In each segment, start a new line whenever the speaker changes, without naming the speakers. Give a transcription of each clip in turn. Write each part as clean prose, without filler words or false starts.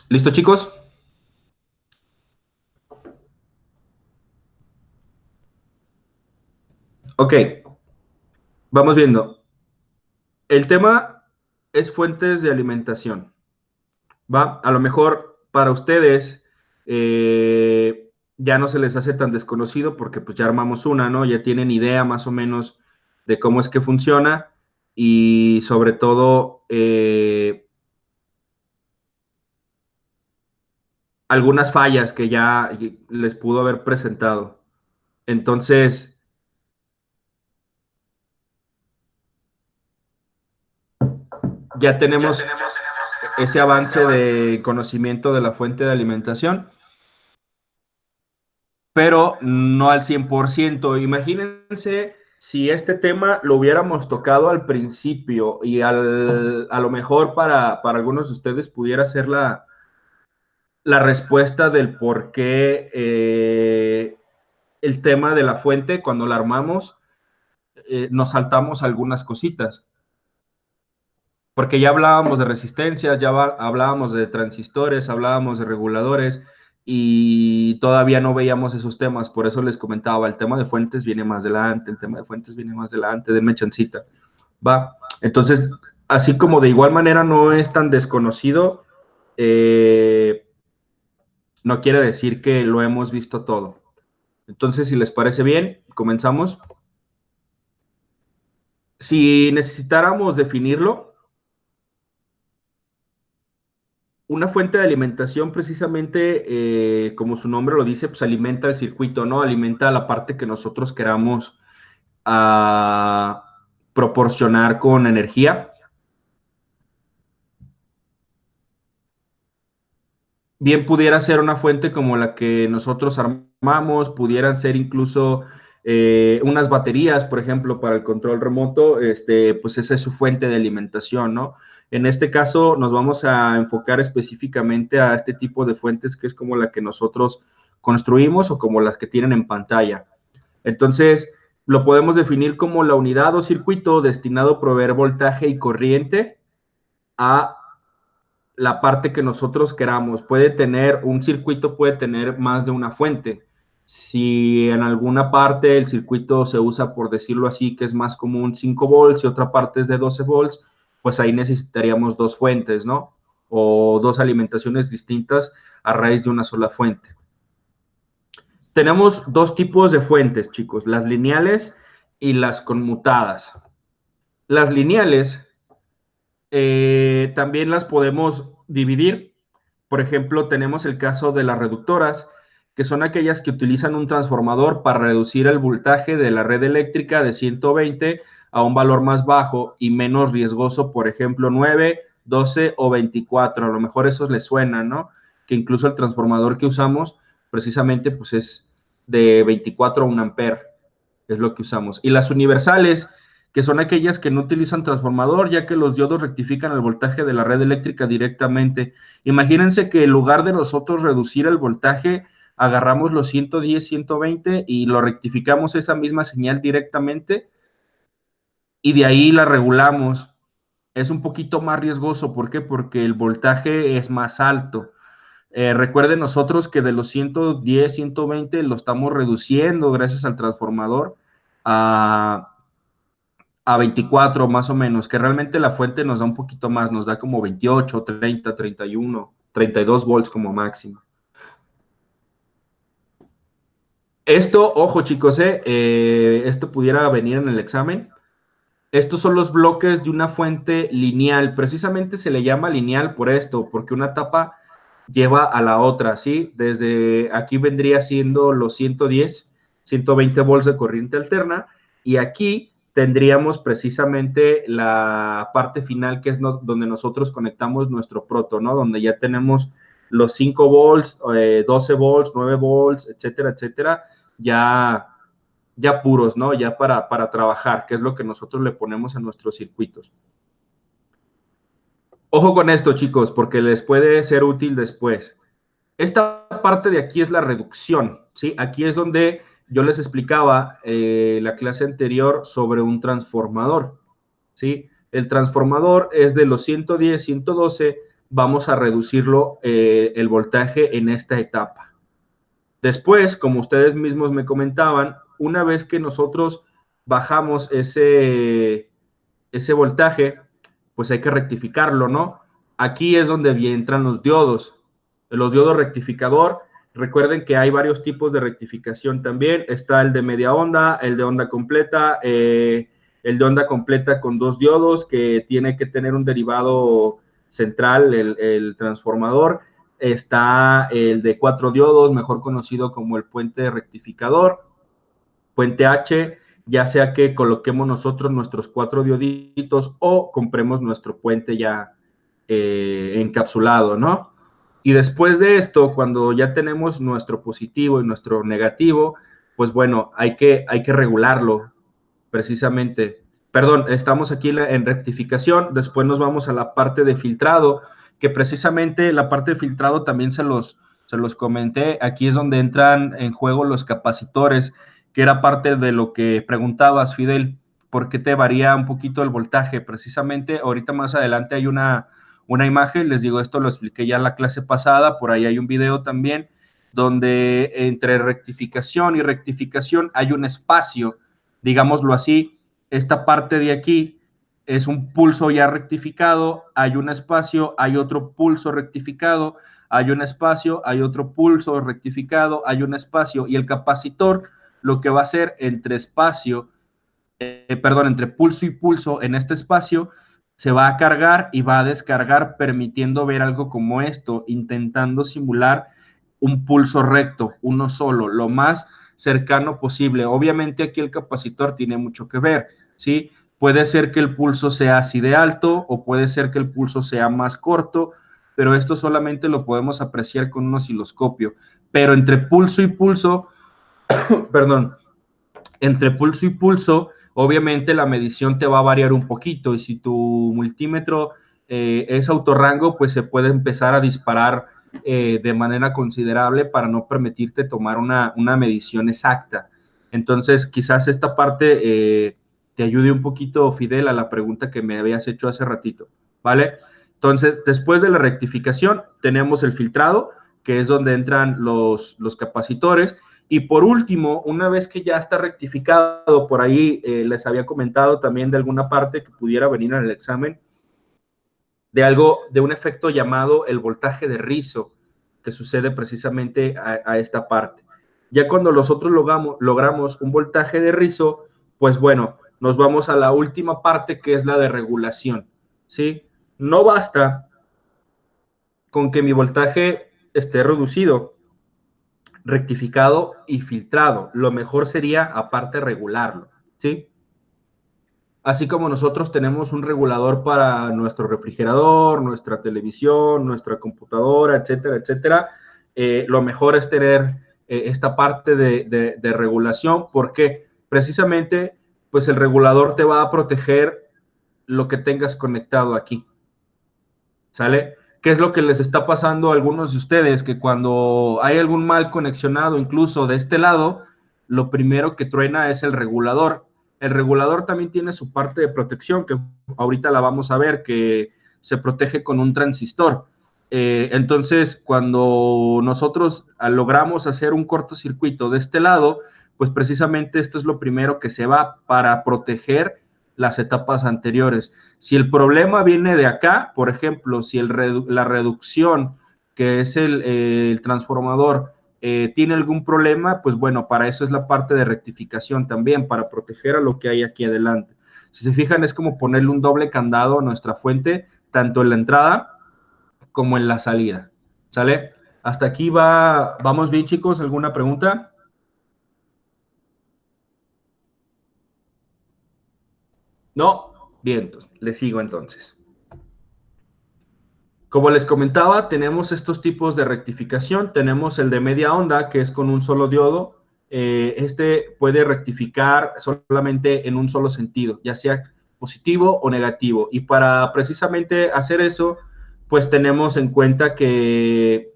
¿Listo, chicos? Ok, vamos viendo. El tema es fuentes de alimentación. ¿Va? A lo mejor para ustedes ya no se les hace tan desconocido porque pues ya armamos una, ¿no? Ya tienen idea más o menos de cómo es que funciona y sobre todo algunas fallas que ya les pudo haber presentado. Entonces, ya tenemos ese avance de conocimiento de la fuente de alimentación, pero no al 100%. Imagínense si este tema lo hubiéramos tocado al principio y a lo mejor para algunos de ustedes pudiera ser la respuesta del por qué el tema de la fuente, cuando la armamos, nos saltamos algunas cositas. Porque ya hablábamos de resistencias, ya hablábamos de transistores, hablábamos de reguladores y todavía no veíamos esos temas. Por eso les comentaba, el tema de fuentes viene más adelante, el tema de fuentes viene más adelante, denme chancita. Va. Entonces, así como de igual manera no es tan desconocido, no quiere decir que lo hemos visto todo. Entonces, si les parece bien, comenzamos. Si necesitáramos definirlo, una fuente de alimentación precisamente, como su nombre lo dice, pues alimenta el circuito, ¿no? Alimenta la parte que nosotros queramos proporcionar con energía. Bien pudiera ser una fuente como la que nosotros armamos, pudieran ser incluso unas baterías, por ejemplo, para el control remoto, pues esa es su fuente de alimentación, ¿no? En este caso nos vamos a enfocar específicamente a este tipo de fuentes que es como la que nosotros construimos o como las que tienen en pantalla. Entonces, lo podemos definir como la unidad o circuito destinado a proveer voltaje y corriente a la parte que nosotros queramos. Puede tener, un circuito puede tener más de una fuente. Si en alguna parte el circuito se usa, por decirlo así, que es más común 5 volts y otra parte es de 12 volts, pues ahí necesitaríamos dos fuentes, ¿no? O dos alimentaciones distintas a raíz de una sola fuente. Tenemos dos tipos de fuentes, chicos, las lineales y las conmutadas. Las lineales también las podemos dividir. Por ejemplo, tenemos el caso de las reductoras, que son aquellas que utilizan un transformador para reducir el voltaje de la red eléctrica de 120 a un valor más bajo y menos riesgoso, por ejemplo, 9, 12 o 24. A lo mejor esos les suenan, ¿no? Que incluso el transformador que usamos precisamente pues es de 24 a 1 ampere, es lo que usamos. Y las universales, que son aquellas que no utilizan transformador, ya que los diodos rectifican el voltaje de la red eléctrica directamente. Imagínense que en lugar de nosotros reducir el voltaje, agarramos los 110, 120 y lo rectificamos esa misma señal directamente y de ahí la regulamos. Es un poquito más riesgoso, ¿por qué? Porque el voltaje es más alto. Recuerden nosotros que de los 110, 120 lo estamos reduciendo gracias al transformador a 24 más o menos, que realmente la fuente nos da un poquito más, nos da como 28, 30, 31, 32 volts como máximo. Esto, ojo chicos, esto pudiera venir en el examen. Estos son los bloques de una fuente lineal. Precisamente se le llama lineal por esto, porque una etapa lleva a la otra, ¿sí? Desde aquí vendría siendo los 110, 120 volts de corriente alterna, y aquí tendríamos precisamente la parte final, que es donde nosotros conectamos nuestro proto, ¿no? Donde ya tenemos los 5 volts, 12 volts, 9 volts, etcétera, etcétera, ya puros, ¿no? Ya para trabajar, que es lo que nosotros le ponemos a nuestros circuitos. Ojo con esto, chicos, porque les puede ser útil después. Esta parte de aquí es la reducción, ¿sí? Aquí es donde yo les explicaba la clase anterior sobre un transformador, ¿sí? El transformador es de los 110, 112 vamos a reducirlo el voltaje en esta etapa. Después, como ustedes mismos me comentaban, una vez que nosotros bajamos ese voltaje, pues hay que rectificarlo, ¿no? Aquí es donde entran los diodos. Los diodos rectificador, recuerden que hay varios tipos de rectificación también. Está el de media onda, el de onda completa, el de onda completa con 2 diodos que tiene que tener un derivado central, el transformador. Está el de 4 diodos, mejor conocido como el puente rectificador, puente H, ya sea que coloquemos nosotros nuestros 4 dioditos o compremos nuestro puente ya encapsulado, ¿no? Y después de esto, cuando ya tenemos nuestro positivo y nuestro negativo, pues bueno, hay que regularlo precisamente. Perdón, estamos aquí en rectificación, después nos vamos a la parte de filtrado, que precisamente la parte de filtrado también se los comenté. Aquí es donde entran en juego los capacitores, que era parte de lo que preguntabas, Fidel, ¿por qué te varía un poquito el voltaje? Precisamente, ahorita más adelante hay una imagen, les digo, esto lo expliqué ya en la clase pasada, por ahí hay un video también, donde entre rectificación y rectificación hay un espacio, digámoslo así, esta parte de aquí es un pulso ya rectificado, hay un espacio, hay otro pulso rectificado, hay un espacio, hay otro pulso rectificado, hay un espacio, y el capacitor lo que va a hacer entre espacio, entre pulso y pulso en este espacio, se va a cargar y va a descargar, permitiendo ver algo como esto, intentando simular un pulso recto, uno solo, lo más cercano posible. Obviamente aquí el capacitor tiene mucho que ver, ¿sí? Puede ser que el pulso sea así de alto o puede ser que el pulso sea más corto, pero esto solamente lo podemos apreciar con un osciloscopio. Pero entre pulso y pulso, perdón, entre pulso y pulso, obviamente la medición te va a variar un poquito y si tu multímetro es autorrango, pues se puede empezar a disparar de manera considerable para no permitirte tomar una medición exacta. Entonces, quizás esta parte te ayude un poquito, Fidel, a la pregunta que me habías hecho hace ratito, ¿vale? Entonces, después de la rectificación, tenemos el filtrado, que es donde entran los capacitores, y por último, una vez que ya está rectificado, por ahí les había comentado también de alguna parte que pudiera venir en el examen, de un efecto llamado el voltaje de rizo, que sucede precisamente a esta parte. Ya cuando nosotros logramos un voltaje de rizo, pues bueno, nos vamos a la última parte que es la de regulación, ¿sí? No basta con que mi voltaje esté reducido, rectificado y filtrado. Lo mejor sería, aparte, regularlo, ¿sí? Así como nosotros tenemos un regulador para nuestro refrigerador, nuestra televisión, nuestra computadora, etcétera, etcétera, lo mejor es tener esta parte de regulación, porque precisamente, pues el regulador te va a proteger lo que tengas conectado aquí, ¿sale? ¿Qué es lo que les está pasando a algunos de ustedes? Que cuando hay algún mal conexionado, incluso de este lado, lo primero que truena es el regulador. El regulador también tiene su parte de protección, que ahorita la vamos a ver, que se protege con un transistor. Entonces, cuando nosotros logramos hacer un cortocircuito de este lado, pues precisamente esto es lo primero que se va para proteger las etapas anteriores. Si el problema viene de acá, por ejemplo, si la reducción, que es el transformador, tiene algún problema, pues bueno, para eso es la parte de rectificación también, para proteger a lo que hay aquí adelante. Si se fijan, es como ponerle un doble candado a nuestra fuente, tanto en la entrada como en la salida. ¿Sale? Hasta aquí vamos bien, chicos. ¿Alguna pregunta? No. Bien, entonces, le sigo entonces. Como les comentaba, tenemos estos tipos de rectificación. Tenemos el de media onda, que es con un solo diodo. Este puede rectificar solamente en un solo sentido, ya sea positivo o negativo. Y para precisamente hacer eso, pues tenemos en cuenta que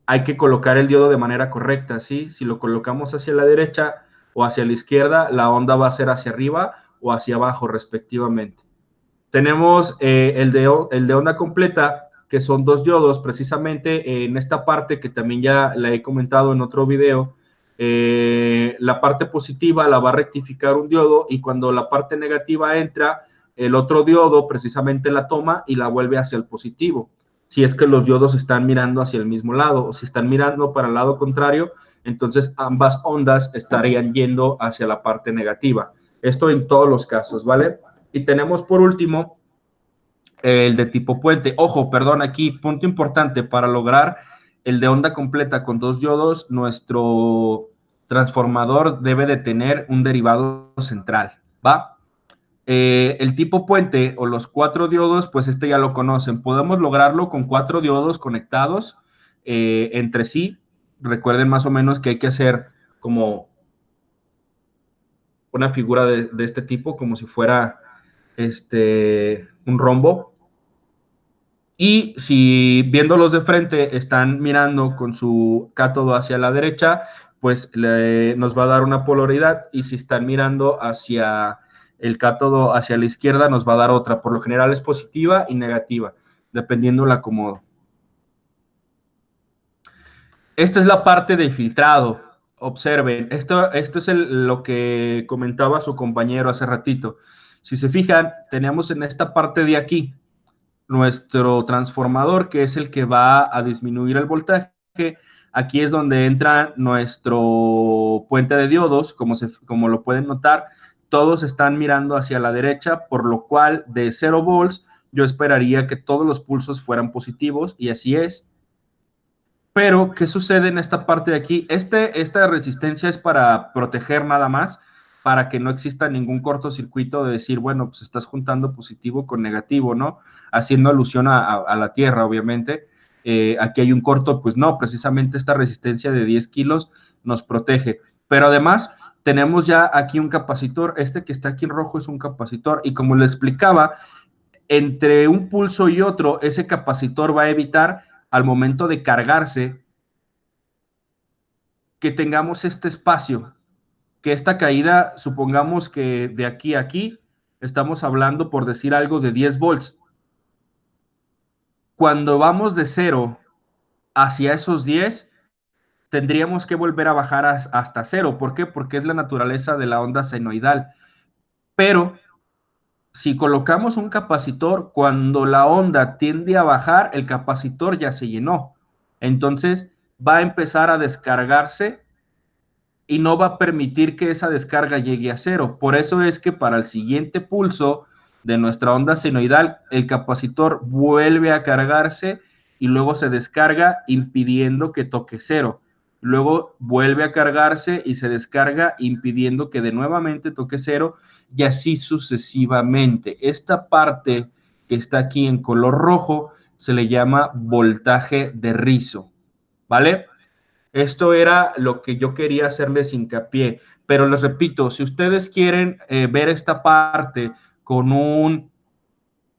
hay que colocar el diodo de manera correcta, ¿sí? Si lo colocamos hacia la derecha o hacia la izquierda, la onda va a ser hacia arriba o hacia abajo, respectivamente. Tenemos el de onda completa, que son 2 diodos, precisamente en esta parte que también ya la he comentado en otro video. La parte positiva la va a rectificar un diodo y cuando la parte negativa entra, el otro diodo precisamente la toma y la vuelve hacia el positivo. Si es que los diodos están mirando hacia el mismo lado o si están mirando para el lado contrario, entonces ambas ondas estarían yendo hacia la parte negativa. Esto en todos los casos, ¿vale? Y tenemos por último el de tipo puente. Ojo, perdón, aquí, punto importante, para lograr el de onda completa con 2 diodos, nuestro transformador debe de tener un derivado central, ¿va? El tipo puente o los 4 diodos, pues este ya lo conocen. Podemos lograrlo con 4 diodos conectados entre sí. Recuerden más o menos que hay que hacer como una figura de este tipo, como si fuera un rombo. Y si viéndolos de frente están mirando con su cátodo hacia la derecha, pues nos va a dar una polaridad. Y si están mirando hacia el cátodo hacia la izquierda, nos va a dar otra. Por lo general es positiva y negativa, dependiendo del acomodo. Esta es la parte de filtrado. Observen, esto es lo que comentaba su compañero hace ratito. Si se fijan, tenemos en esta parte de aquí nuestro transformador, que es el que va a disminuir el voltaje. Aquí es donde entra nuestro puente de diodos, como lo pueden notar, todos están mirando hacia la derecha, por lo cual de 0 volts yo esperaría que todos los pulsos fueran positivos, y así es. Pero, ¿qué sucede en esta parte de aquí? Esta resistencia es para proteger nada más, para que no exista ningún cortocircuito de decir, bueno, pues estás juntando positivo con negativo, ¿no? Haciendo alusión a la Tierra, obviamente. Aquí hay un corto, pues no, precisamente esta resistencia de 10 kilos nos protege. Pero además, tenemos ya aquí un capacitor. Este que está aquí en rojo es un capacitor. Y como le explicaba, entre un pulso y otro, ese capacitor va a evitar al momento de cargarse que tengamos este espacio, que esta caída, supongamos que de aquí a aquí, estamos hablando, por decir algo, de 10 volts. Cuando vamos de 0 hacia esos 10, tendríamos que volver a bajar hasta 0. ¿Por qué? Porque es la naturaleza de la onda senoidal. Pero si colocamos un capacitor, cuando la onda tiende a bajar, el capacitor ya se llenó. Entonces va a empezar a descargarse y no va a permitir que esa descarga llegue a 0. Por eso es que para el siguiente pulso de nuestra onda senoidal, el capacitor vuelve a cargarse y luego se descarga impidiendo que toque 0. Luego vuelve a cargarse y se descarga impidiendo que de nuevamente toque 0 y así sucesivamente. Esta parte que está aquí en color rojo se le llama voltaje de rizo, ¿vale? Esto era lo que yo quería hacerles hincapié, pero les repito, si ustedes quieren ver esta parte con un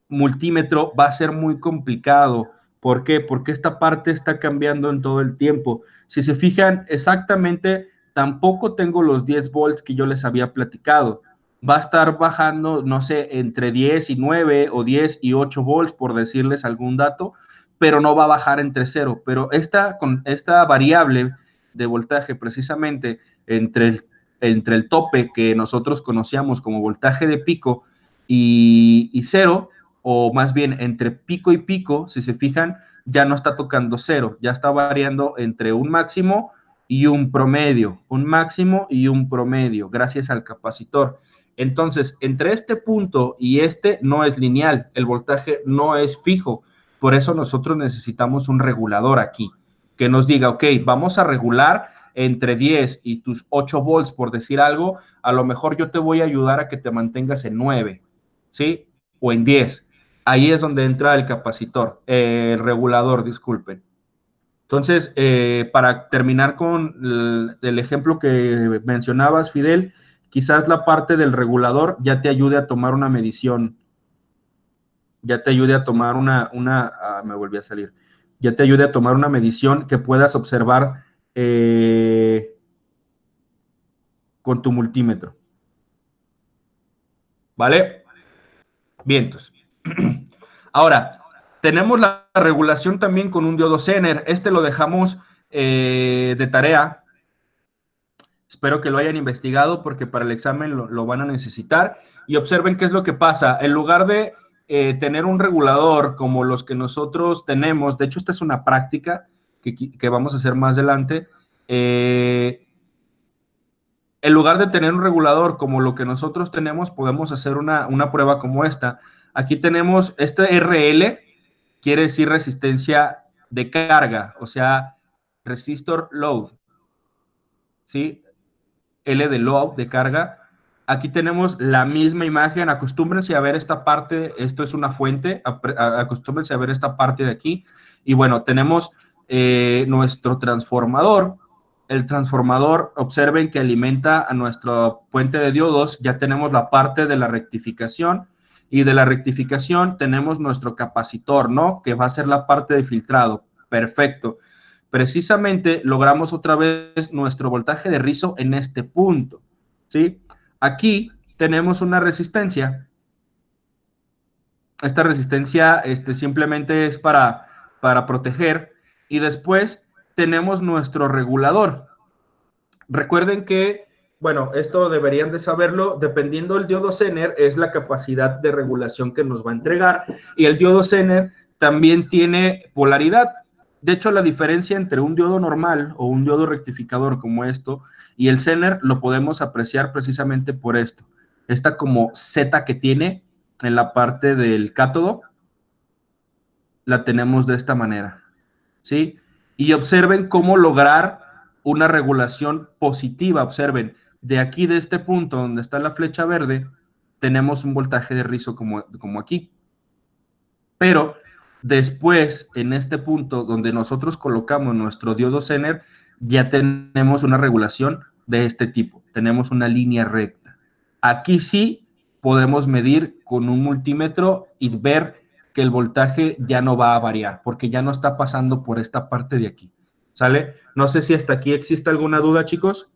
multímetro, va a ser muy complicado. ¿Por qué? Porque esta parte está cambiando en todo el tiempo. Si se fijan, exactamente, tampoco tengo los 10 volts que yo les había platicado. Va a estar bajando, no sé, entre 10 y 9 o 10 y 8 volts, por decirles algún dato, pero no va a bajar entre 0. Pero con esta variable de voltaje, precisamente entre el tope que nosotros conocíamos como voltaje de pico y 0, o más bien entre pico y pico, si se fijan, ya no está tocando 0, ya está variando entre un máximo y un promedio, un máximo y un promedio, gracias al capacitor. Entonces, entre este punto y este no es lineal, el voltaje no es fijo, por eso nosotros necesitamos un regulador aquí, que nos diga, ok, vamos a regular entre 10 y tus 8 volts, por decir algo, a lo mejor yo te voy a ayudar a que te mantengas en 9, ¿sí? O en 10. Ahí es donde entra el capacitor, el regulador, disculpen. Entonces, para terminar con el ejemplo que mencionabas, Fidel, quizás la parte del regulador ya te ayude a tomar una medición, ya te ayude a tomar me volví a salir, ya te ayude a tomar una medición que puedas observar con tu multímetro. ¿Vale? Vientos. Ahora, tenemos la regulación también con un diodo Zener. Este lo dejamos de tarea. Espero que lo hayan investigado porque para el examen lo van a necesitar. Y observen qué es lo que pasa. En lugar de tener un regulador como los que nosotros tenemos, de hecho esta es una práctica que vamos a hacer más adelante, en lugar de tener un regulador como lo que nosotros tenemos, podemos hacer una prueba como esta. Aquí tenemos este RL, quiere decir resistencia de carga, o sea, resistor load, ¿sí? L de load, de carga. Aquí tenemos la misma imagen, acostúmbrense a ver esta parte, esto es una fuente, acostúmbrense a ver esta parte de aquí. Y bueno, tenemos nuestro transformador. El transformador, observen que alimenta a nuestro puente de diodos, ya tenemos la parte de la rectificación, y de la rectificación tenemos nuestro capacitor, ¿no? Que va a ser la parte de filtrado. Perfecto. Precisamente logramos otra vez nuestro voltaje de rizo en este punto, ¿sí? Aquí tenemos una resistencia. Esta resistencia simplemente es para proteger. Y después tenemos nuestro regulador. Recuerden que, bueno, esto deberían de saberlo, dependiendo del diodo Zener, es la capacidad de regulación que nos va a entregar. Y el diodo Zener también tiene polaridad. De hecho, la diferencia entre un diodo normal o un diodo rectificador como esto y el Zener lo podemos apreciar precisamente por esto. Esta como Z que tiene en la parte del cátodo, la tenemos de esta manera, ¿sí? Y observen cómo lograr una regulación positiva. Observen, de aquí, de este punto donde está la flecha verde, tenemos un voltaje de rizo como aquí. Pero después, en este punto donde nosotros colocamos nuestro diodo Zener, ya tenemos una regulación de este tipo. Tenemos una línea recta. Aquí sí podemos medir con un multímetro y ver que el voltaje ya no va a variar, porque ya no está pasando por esta parte de aquí. ¿Sale? No sé si hasta aquí existe alguna duda, chicos.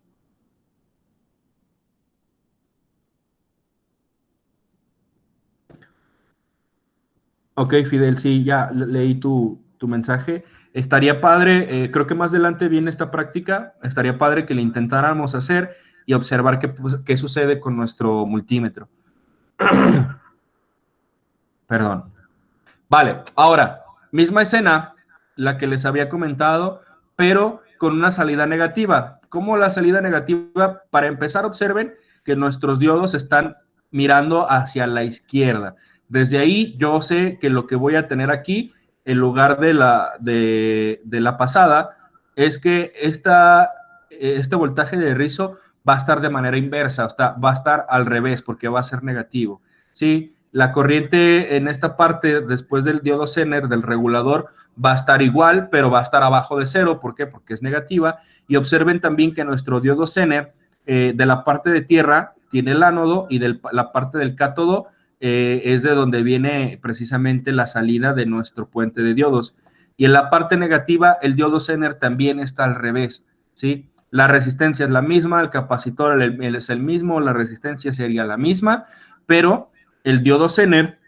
Ok, Fidel, sí, ya leí tu mensaje. Estaría padre, creo que más adelante viene esta práctica, estaría padre que le intentáramos hacer y observar qué sucede con nuestro multímetro. Perdón. Vale, ahora, misma escena, la que les había comentado, pero con una salida negativa. ¿Cómo la salida negativa? Para empezar, observen que nuestros diodos están mirando hacia la izquierda. Desde ahí yo sé que lo que voy a tener aquí, en lugar de la pasada, es que este voltaje de rizo va a estar de manera inversa, o sea, va a estar al revés porque va a ser negativo, ¿sí? La corriente en esta parte, después del diodo Zener, del regulador, va a estar igual, pero va a estar abajo de cero. ¿Por qué? Porque es negativa. Y observen también que nuestro diodo Zener, de la parte de tierra, tiene el ánodo y de la parte del cátodo es de donde viene precisamente la salida de nuestro puente de diodos. Y en la parte negativa, el diodo Zener también está al revés, ¿sí? La resistencia es la misma, el capacitor es el mismo, la resistencia sería la misma, pero el diodo Zener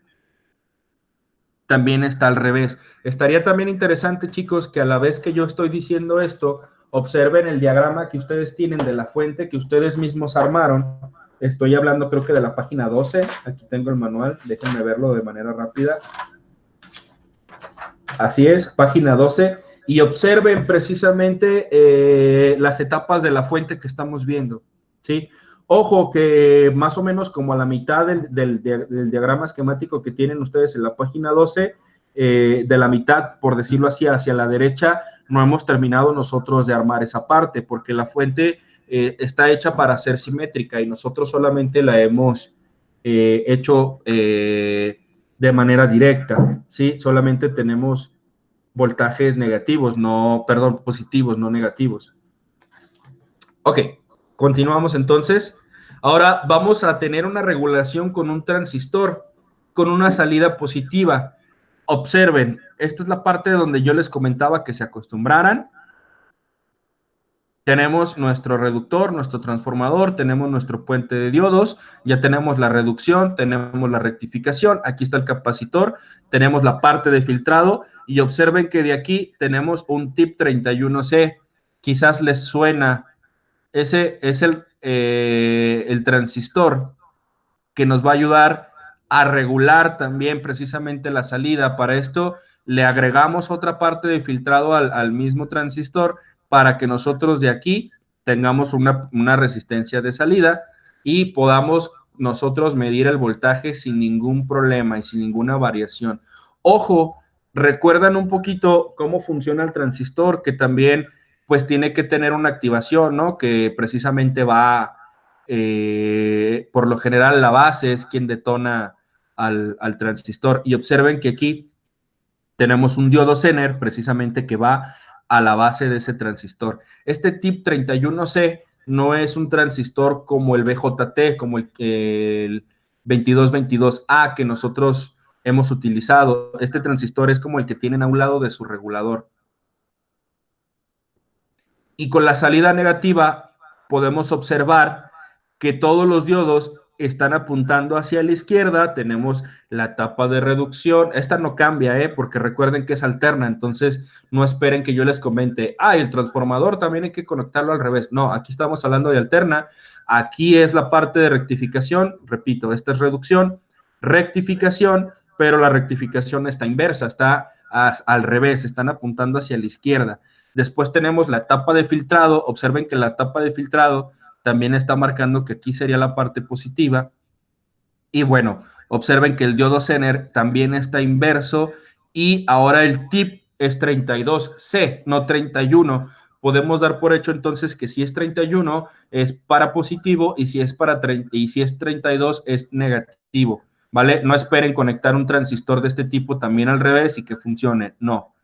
también está al revés. Estaría también interesante, chicos, que a la vez que yo estoy diciendo esto, observen el diagrama que ustedes tienen de la fuente que ustedes mismos armaron. Estoy hablando, creo que de la página 12. Aquí tengo el manual, déjenme verlo de manera rápida. Así es, página 12. Y observen precisamente las etapas de la fuente que estamos viendo, ¿sí? Ojo que más o menos como a la mitad del diagrama esquemático que tienen ustedes en la página 12, de la mitad, por decirlo así, hacia la derecha, no hemos terminado nosotros de armar esa parte, porque la fuente está hecha para ser simétrica y nosotros solamente la hemos hecho de manera directa, ¿sí? Solamente tenemos voltajes negativos, no, perdón, positivos, no negativos. Ok, continuamos entonces. Ahora vamos a tener una regulación con un transistor, con una salida positiva. Observen, esta es la parte donde yo les comentaba que se acostumbraran. Tenemos nuestro reductor, nuestro transformador, tenemos nuestro puente de diodos, ya tenemos la reducción, tenemos la rectificación, aquí está el capacitor, tenemos la parte de filtrado y observen que de aquí tenemos un tip 31C, quizás les suena, ese es el transistor que nos va a ayudar a regular también precisamente la salida. Para esto le agregamos otra parte de filtrado al mismo transistor para que nosotros de aquí tengamos una resistencia de salida y podamos nosotros medir el voltaje sin ningún problema y sin ninguna variación. Ojo, recuerdan un poquito cómo funciona el transistor, que también pues tiene que tener una activación, ¿no? Que precisamente va por lo general la base es quien detona al transistor. Y observen que aquí tenemos un diodo Zener precisamente que va a la base de ese transistor. Este tip 31C no es un transistor como el BJT, como el 2222A que nosotros hemos utilizado. Este transistor es como el que tienen a un lado de su regulador. Y con la salida negativa podemos observar que todos los diodos están apuntando hacia la izquierda, tenemos la tapa de reducción, esta no cambia, porque recuerden que es alterna, entonces no esperen que yo les comente, el transformador también hay que conectarlo al revés, no, aquí estamos hablando de alterna, aquí es la parte de rectificación, repito, esta es reducción, rectificación, pero la rectificación está inversa, está al revés, están apuntando hacia la izquierda. Después tenemos la tapa de filtrado. Observen que la tapa de filtrado también está marcando que aquí sería la parte positiva. Y bueno, observen que el diodo Zener también está inverso y ahora el tip es 32C, no 31. Podemos dar por hecho entonces que si es 31 es para positivo y si es para 30, y si es 32 es negativo, ¿vale? No esperen conectar un transistor de este tipo también al revés y que funcione, no.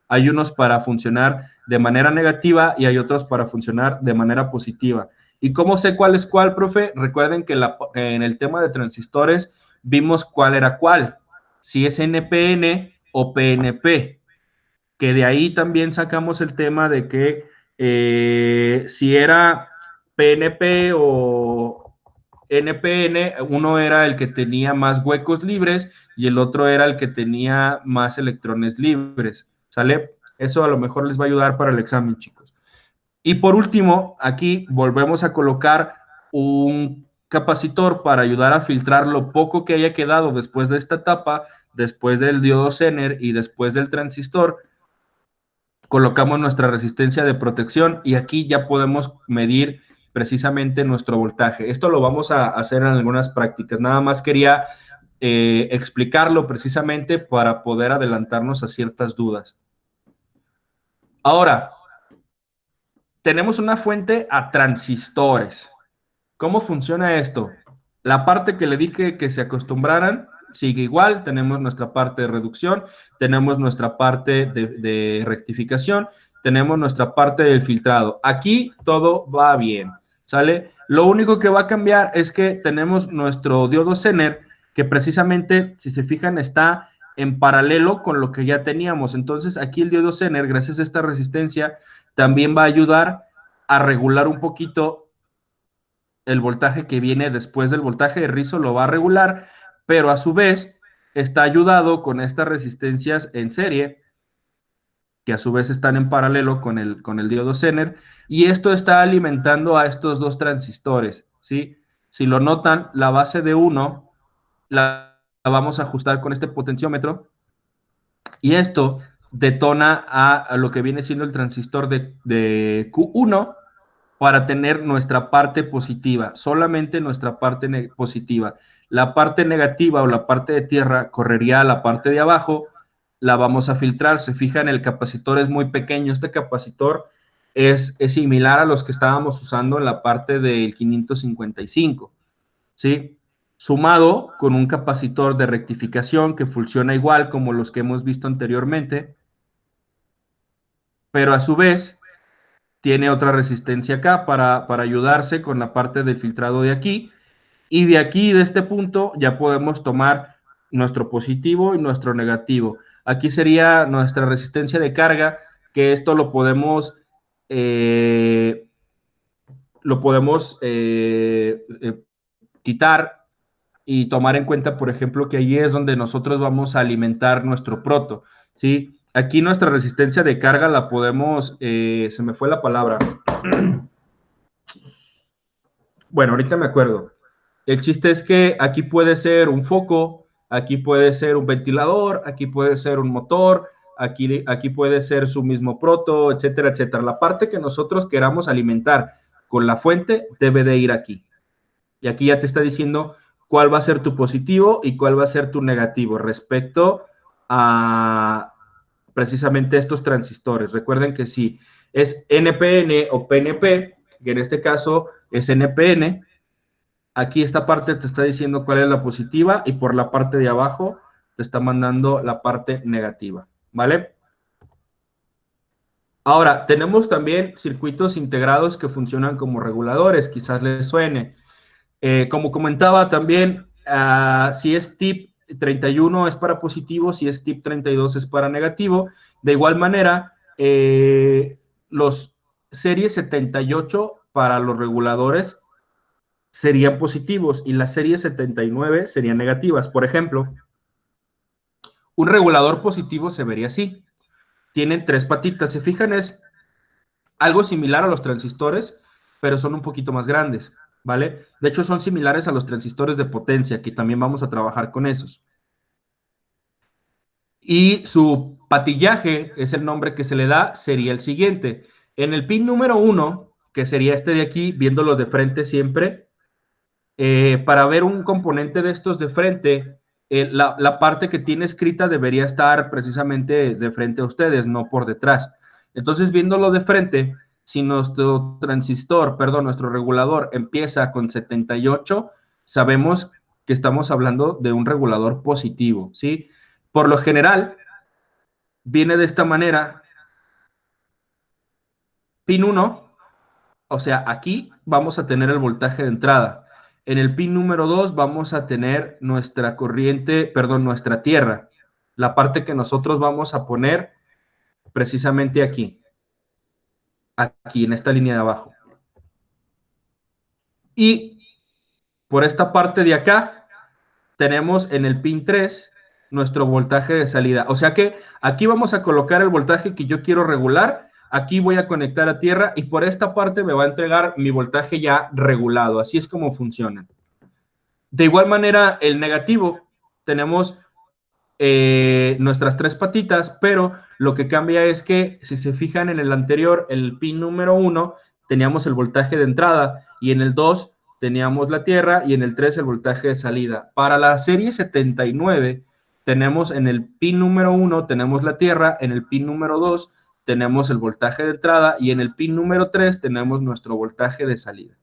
Hay unos para funcionar de manera negativa y hay otros para funcionar de manera positiva. ¿Y cómo sé cuál es cuál, profe? Recuerden que en el tema de transistores vimos cuál era cuál, si es NPN o PNP, que de ahí también sacamos el tema de que si era PNP o NPN, uno era el que tenía más huecos libres y el otro era el que tenía más electrones libres, ¿sale? Eso a lo mejor les va a ayudar para el examen, chicos. Y por último, aquí volvemos a colocar un capacitor para ayudar a filtrar lo poco que haya quedado después de esta etapa, después del diodo Zener y después del transistor. Colocamos nuestra resistencia de protección y aquí ya podemos medir precisamente nuestro voltaje. Esto lo vamos a hacer en algunas prácticas. Nada más quería explicarlo precisamente para poder adelantarnos a ciertas dudas. Ahora, tenemos una fuente a transistores. ¿Cómo funciona esto? La parte que le dije que se acostumbraran sigue igual. Tenemos nuestra parte de reducción, tenemos nuestra parte de rectificación, tenemos nuestra parte del filtrado. Aquí todo va bien, ¿sale? Lo único que va a cambiar es que tenemos nuestro diodo Zener, que precisamente, si se fijan, está en paralelo con lo que ya teníamos. Entonces, aquí el diodo Zener, gracias a esta resistencia, también va a ayudar a regular un poquito el voltaje que viene después del voltaje de rizo, lo va a regular, pero a su vez está ayudado con estas resistencias en serie, que a su vez están en paralelo con el diodo Zener, y esto está alimentando a estos dos transistores, ¿sí? Si lo notan, la base de 1 la vamos a ajustar con este potenciómetro, y esto detona a lo que viene siendo el transistor de Q1 para tener nuestra parte positiva, solamente nuestra parte positiva. La parte negativa o la parte de tierra correría a la parte de abajo, la vamos a filtrar. Se fijan, el capacitor es muy pequeño. Este capacitor es similar a los que estábamos usando en la parte del 555, ¿sí? Sumado con un capacitor de rectificación que funciona igual como los que hemos visto anteriormente, pero a su vez tiene otra resistencia acá para ayudarse con la parte del filtrado de aquí. Y de aquí, de este punto, ya podemos tomar nuestro positivo y nuestro negativo. Aquí sería nuestra resistencia de carga, que esto lo podemos lo podemos quitar y tomar en cuenta, por ejemplo, que ahí es donde nosotros vamos a alimentar nuestro proto, ¿sí? Aquí nuestra resistencia de carga la podemos, se me fue la palabra. Bueno, ahorita me acuerdo. El chiste es que aquí puede ser un foco, aquí puede ser un ventilador, aquí puede ser un motor, aquí puede ser su mismo proto, etcétera, etcétera. La parte que nosotros queramos alimentar con la fuente debe de ir aquí. Y aquí ya te está diciendo cuál va a ser tu positivo y cuál va a ser tu negativo respecto a precisamente estos transistores. Recuerden que si es NPN o PNP, que en este caso es NPN, aquí esta parte te está diciendo cuál es la positiva y por la parte de abajo te está mandando la parte negativa, ¿vale? Ahora, tenemos también circuitos integrados que funcionan como reguladores, quizás les suene. Como comentaba también, si es tip 31 es para positivo, si es tip 32 es para negativo. De igual manera, los series 78 para los reguladores serían positivos y las series 79 serían negativas. Por ejemplo, un regulador positivo se vería así. Tienen tres patitas. Se fijan, es algo similar a los transistores, pero son un poquito más grandes, ¿vale? De hecho, son similares a los transistores de potencia, que también vamos a trabajar con esos. Y su patillaje, es el nombre que se le da, sería el siguiente. En el pin número 1, que sería este de aquí, viéndolo de frente siempre, para ver un componente de estos de frente, la parte que tiene escrita debería estar precisamente de frente a ustedes, no por detrás. Entonces, viéndolo de frente, si nuestro transistor, perdón, nuestro regulador empieza con 78, sabemos que estamos hablando de un regulador positivo, ¿sí? Por lo general, viene de esta manera, pin 1, o sea, aquí vamos a tener el voltaje de entrada. En el pin número 2 vamos a tener nuestra corriente, perdón, nuestra tierra, la parte que nosotros vamos a poner precisamente aquí, aquí en esta línea de abajo. Y por esta parte de acá tenemos en el pin 3 nuestro voltaje de salida. O sea que aquí vamos a colocar el voltaje que yo quiero regular. Aquí voy a conectar a tierra y por esta parte me va a entregar mi voltaje ya regulado. Así es como funciona. De igual manera, el negativo, tenemos nuestras tres patitas, pero lo que cambia es que si se fijan en el anterior, el pin número 1, teníamos el voltaje de entrada y en el 2 teníamos la tierra y en el 3 el voltaje de salida. Para la serie 79, tenemos en el pin número 1 tenemos la tierra, en el pin número 2 tenemos el voltaje de entrada y en el pin número 3 tenemos nuestro voltaje de salida.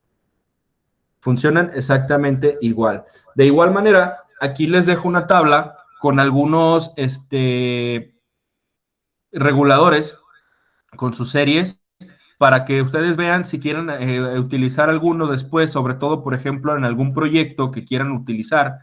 Funcionan exactamente igual. De igual manera, aquí les dejo una tabla con algunos reguladores con sus series para que ustedes vean si quieren utilizar alguno después, sobre todo, por ejemplo, en algún proyecto que quieran utilizar,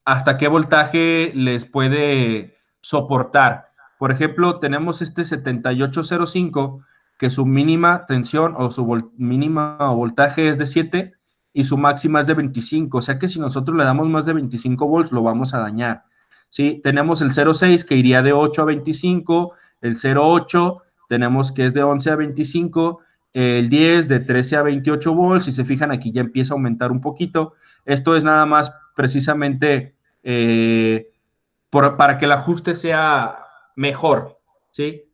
hasta qué voltaje les puede soportar. Por ejemplo, tenemos este 7805, que su mínima tensión o su mínima voltaje es de 7 y su máxima es de 25. O sea que si nosotros le damos más de 25 volts, lo vamos a dañar. ¿Sí? Tenemos el 06 que iría de 8 a 25, el 08 tenemos que es de 11 a 25, el 10 de 13 a 28 volts. Si se fijan, aquí ya empieza a aumentar un poquito. Esto es nada más precisamente para que el ajuste sea mejor, ¿sí?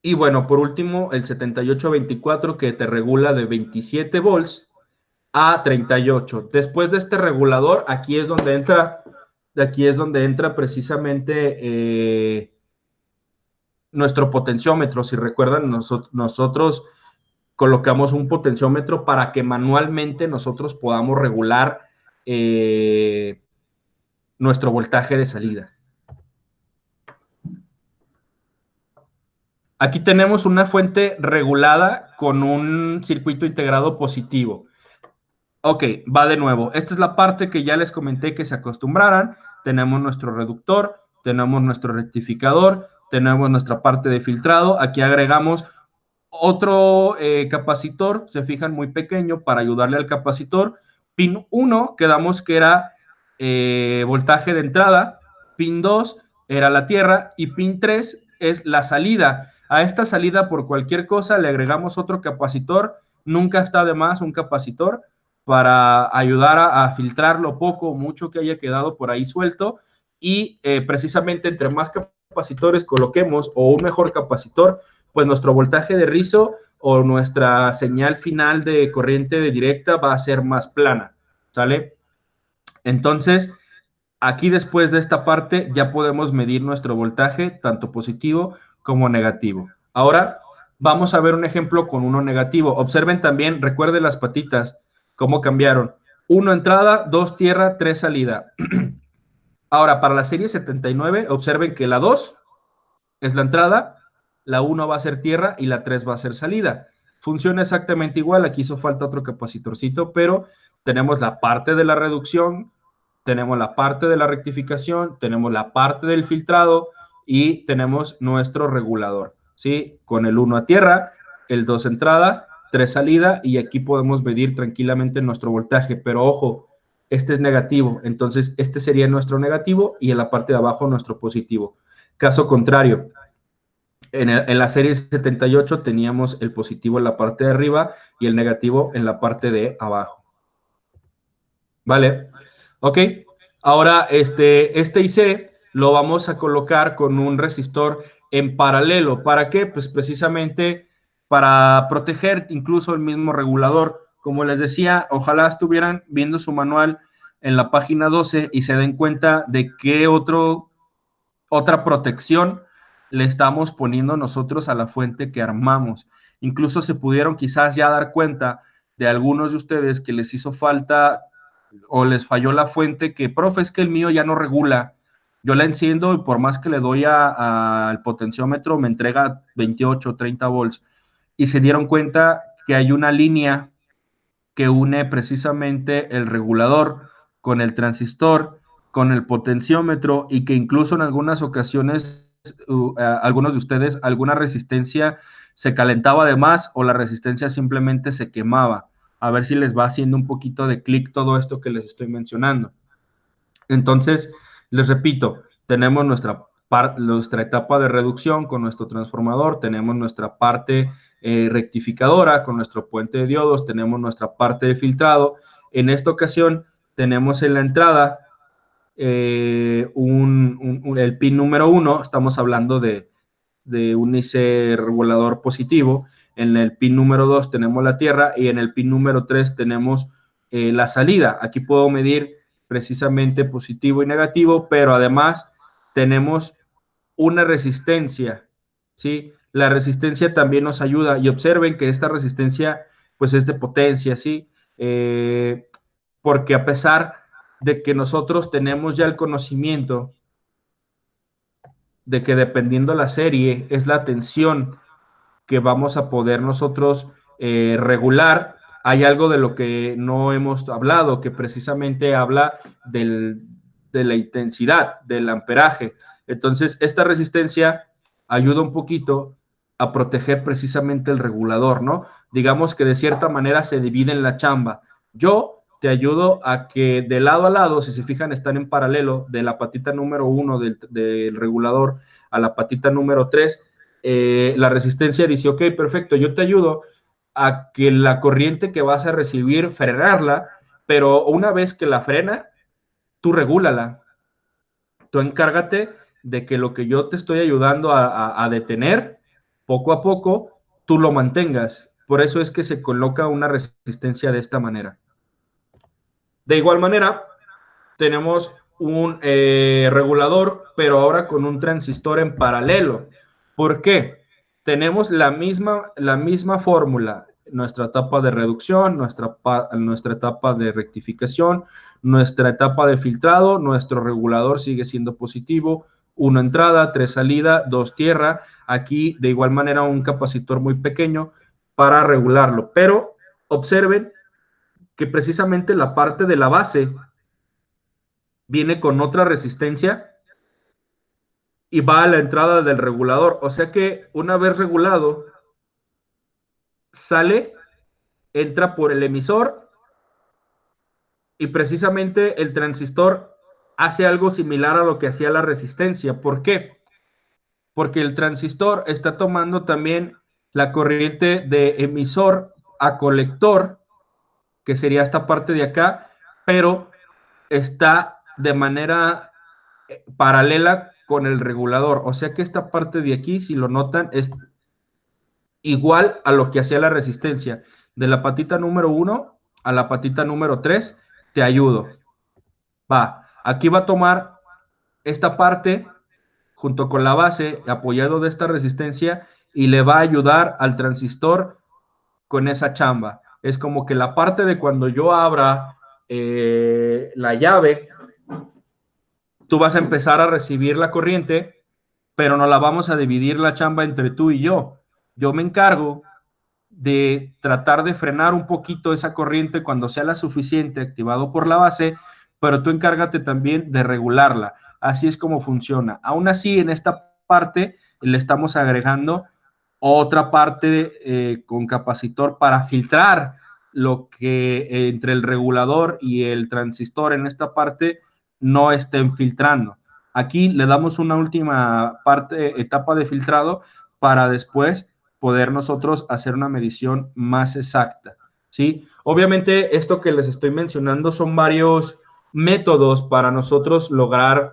Y bueno, por último, el 7824 que te regula de 27 volts a 38. Después de este regulador, aquí es donde entra precisamente nuestro potenciómetro. Si recuerdan, nosotros colocamos un potenciómetro para que manualmente nosotros podamos regular nuestro voltaje de salida. Aquí tenemos una fuente regulada con un circuito integrado positivo. Ok, va de nuevo. Esta es la parte que ya les comenté que se acostumbraran. Tenemos nuestro reductor, tenemos nuestro rectificador, tenemos nuestra parte de filtrado. Aquí agregamos Otro capacitor, se fijan, muy pequeño para ayudarle al capacitor. Pin 1, quedamos que era voltaje de entrada. Pin 2 era la tierra y pin 3 es la salida. A esta salida, por cualquier cosa, le agregamos otro capacitor. Nunca está de más un capacitor para ayudar a filtrar lo poco o mucho que haya quedado por ahí suelto. Y precisamente entre más capacitores coloquemos o un mejor capacitor, pues nuestro voltaje de rizo o nuestra señal final de corriente de directa va a ser más plana, ¿sale? Entonces, aquí después de esta parte ya podemos medir nuestro voltaje, tanto positivo como negativo. Ahora vamos a ver un ejemplo con uno negativo. Observen también, recuerden las patitas, cómo cambiaron. 1 entrada, 2 tierra, 3 salida. Ahora, para la serie 79, observen que la 2 es la entrada, la 1 va a ser tierra y la 3 va a ser salida. Funciona exactamente igual, aquí hizo falta otro capacitorcito, pero tenemos la parte de la reducción, tenemos la parte de la rectificación, tenemos la parte del filtrado y tenemos nuestro regulador, ¿sí? Con el 1 a tierra, el 2 entrada, 3 salida y aquí podemos medir tranquilamente nuestro voltaje, pero ojo, este es negativo, entonces este sería nuestro negativo y en la parte de abajo nuestro positivo. Caso contrario, en la serie 78 teníamos el positivo en la parte de arriba y el negativo en la parte de abajo. ¿Vale? Ok. Ahora, este IC lo vamos a colocar con un resistor en paralelo. ¿Para qué? Pues precisamente para proteger incluso el mismo regulador. Como les decía, ojalá estuvieran viendo su manual en la página 12 y se den cuenta de qué otra protección le estamos poniendo nosotros a la fuente que armamos. Incluso se pudieron quizás ya dar cuenta de algunos de ustedes que les hizo falta o les falló la fuente, que, profe, es que el mío ya no regula. Yo la enciendo y por más que le doy al potenciómetro, me entrega 28 o 30 volts. Y se dieron cuenta que hay una línea que une precisamente el regulador con el transistor, con el potenciómetro y que incluso en algunas ocasiones, algunos de ustedes, alguna resistencia se calentaba de más o la resistencia simplemente se quemaba. A ver si les va haciendo un poquito de clic todo esto que les estoy mencionando. Entonces, les repito, tenemos nuestra etapa de reducción con nuestro transformador, tenemos nuestra parte rectificadora con nuestro puente de diodos, tenemos nuestra parte de filtrado. En esta ocasión tenemos en la entrada el pin número 1, estamos hablando de un IC regulador positivo. En el pin número 2 tenemos la tierra y en el pin número 3 tenemos la salida. Aquí puedo medir precisamente positivo y negativo, pero además tenemos una resistencia, ¿sí? La resistencia también nos ayuda y observen que esta resistencia pues es de potencia, ¿sí? Porque a pesar de que nosotros tenemos ya el conocimiento de que dependiendo la serie es la tensión que vamos a poder nosotros regular, hay algo de lo que no hemos hablado, que precisamente habla de la intensidad, del amperaje. Entonces, esta resistencia ayuda un poquito a proteger precisamente el regulador, ¿no? Digamos que de cierta manera se divide en la chamba. Yo te ayudo a que de lado a lado, si se fijan, están en paralelo, de la patita número 1 del regulador a la patita número 3, la resistencia dice, ok, perfecto, yo te ayudo a que la corriente que vas a recibir, frenarla, pero una vez que la frena, tú regúlala. Tú encárgate de que lo que yo te estoy ayudando a detener, poco a poco, tú lo mantengas. Por eso es que se coloca una resistencia de esta manera. De igual manera, tenemos un regulador, pero ahora con un transistor en paralelo. ¿Por qué? Tenemos la misma fórmula, nuestra etapa de reducción, nuestra etapa de rectificación, nuestra etapa de filtrado, nuestro regulador sigue siendo positivo, 1 entrada, 3 salida, 2 tierra, aquí de igual manera un capacitor muy pequeño para regularlo, pero observen que precisamente la parte de la base viene con otra resistencia y va a la entrada del regulador. O sea que una vez regulado, sale, entra por el emisor y precisamente el transistor hace algo similar a lo que hacía la resistencia. ¿Por qué? Porque el transistor está tomando también la corriente de emisor a colector, que sería esta parte de acá, pero está de manera paralela con el regulador. O sea que esta parte de aquí, si lo notan, es igual a lo que hacía la resistencia. De la patita número 1 a la patita número 3, te ayudo. Va, aquí va a tomar esta parte junto con la base, apoyado de esta resistencia, y le va a ayudar al transistor con esa chamba. Es como que la parte de cuando yo abra la llave, tú vas a empezar a recibir la corriente, pero no la vamos a dividir la chamba entre tú y yo. Yo me encargo de tratar de frenar un poquito esa corriente cuando sea la suficiente activado por la base, pero tú encárgate también de regularla. Así es como funciona. Aún así, en esta parte le estamos agregando otra parte con capacitor para filtrar lo que entre el regulador y el transistor en esta parte no estén filtrando. Aquí le damos una última parte, etapa de filtrado para después poder nosotros hacer una medición más exacta, ¿sí? Obviamente esto que les estoy mencionando son varios métodos para nosotros lograr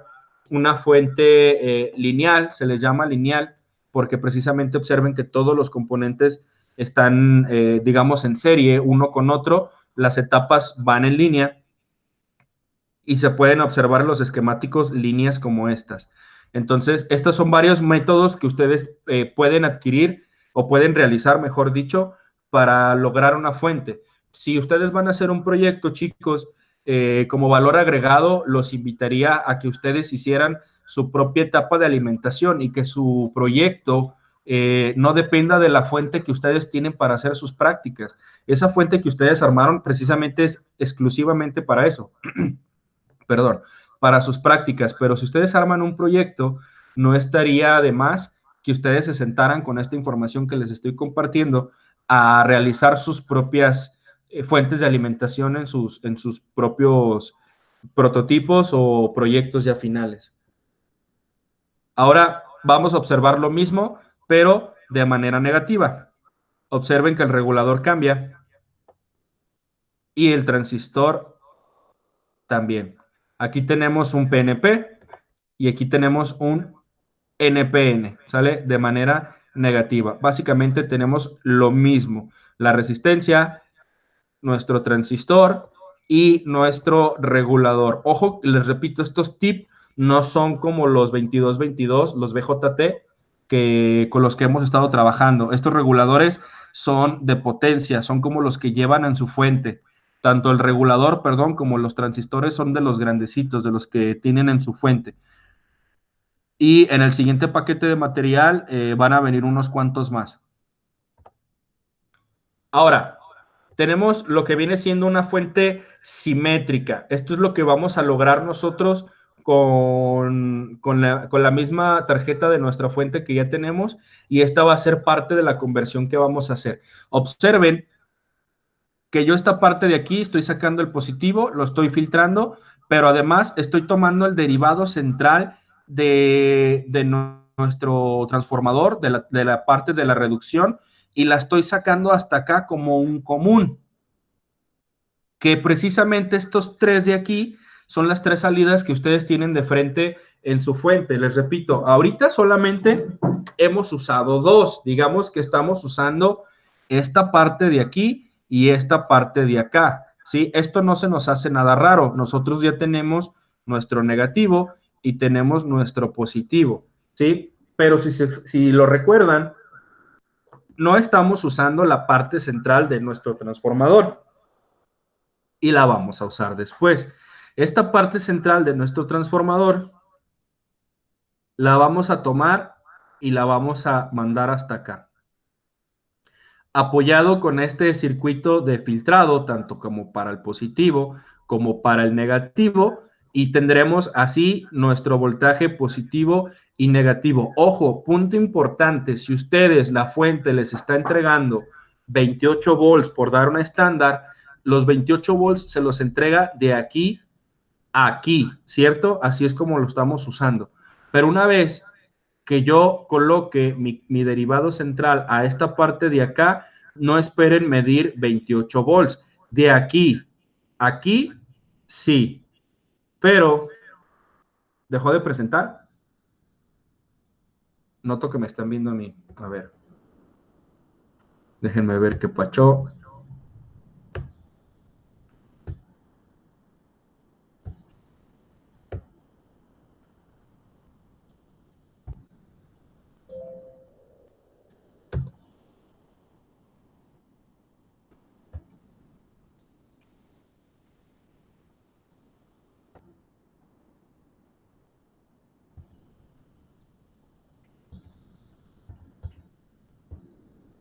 una fuente lineal, se les llama lineal, porque precisamente observen que todos los componentes están, digamos, en serie uno con otro, las etapas van en línea y se pueden observar en los esquemáticos líneas como estas. Entonces, estos son varios métodos que ustedes pueden adquirir o pueden realizar, mejor dicho, para lograr una fuente. Si ustedes van a hacer un proyecto, chicos, como valor agregado, los invitaría a que ustedes hicieran su propia etapa de alimentación y que su proyecto no dependa de la fuente que ustedes tienen para hacer sus prácticas. Esa fuente que ustedes armaron precisamente es exclusivamente para eso. Perdón, para sus prácticas, pero si ustedes arman un proyecto, no estaría de más que ustedes se sentaran con esta información que les estoy compartiendo a realizar sus propias fuentes de alimentación en sus propios prototipos o proyectos ya finales. Ahora vamos a observar lo mismo, pero de manera negativa. Observen que el regulador cambia y el transistor también. Aquí tenemos un PNP y aquí tenemos un NPN, ¿sale? De manera negativa. Básicamente tenemos lo mismo, la resistencia, nuestro transistor y nuestro regulador. Ojo, les repito, estos tips no son como los 2222, los BJT, con los que hemos estado trabajando. Estos reguladores son de potencia, son como los que llevan en su fuente. Tanto el regulador, perdón, como los transistores son de los grandecitos, de los que tienen en su fuente. Y en el siguiente paquete de material van a venir unos cuantos más. Ahora, tenemos lo que viene siendo una fuente simétrica. Esto es lo que vamos a lograr nosotros con la misma tarjeta de nuestra fuente que ya tenemos, y esta va a ser parte de la conversión que vamos a hacer. Observen que yo esta parte de aquí estoy sacando el positivo, lo estoy filtrando, pero además estoy tomando el derivado central de nuestro transformador, de la parte de la reducción, y la estoy sacando hasta acá como un común, que precisamente estos tres de aquí son las tres salidas que ustedes tienen de frente en su fuente. Les repito, ahorita solamente hemos usado dos, digamos que estamos usando esta parte de aquí y esta parte de acá, ¿sí? Esto no se nos hace nada raro, nosotros ya tenemos nuestro negativo y tenemos nuestro positivo, ¿sí? Pero si lo recuerdan, no estamos usando la parte central de nuestro transformador y la vamos a usar después. Esta parte central de nuestro transformador la vamos a tomar y la vamos a mandar hasta acá, apoyado con este circuito de filtrado, tanto como para el positivo como para el negativo, y tendremos así nuestro voltaje positivo y negativo. Ojo, punto importante, si ustedes la fuente les está entregando 28 volts por dar una estándar, los 28 volts se los entrega de aquí a aquí, ¿cierto? Así es como lo estamos usando. Pero una vez que yo coloque mi derivado central a esta parte de acá, no esperen medir 28 volts. De aquí, aquí, sí. Pero, ¿dejó de presentar? Noto que me están viendo a mí. A ver. Déjenme ver qué pachó.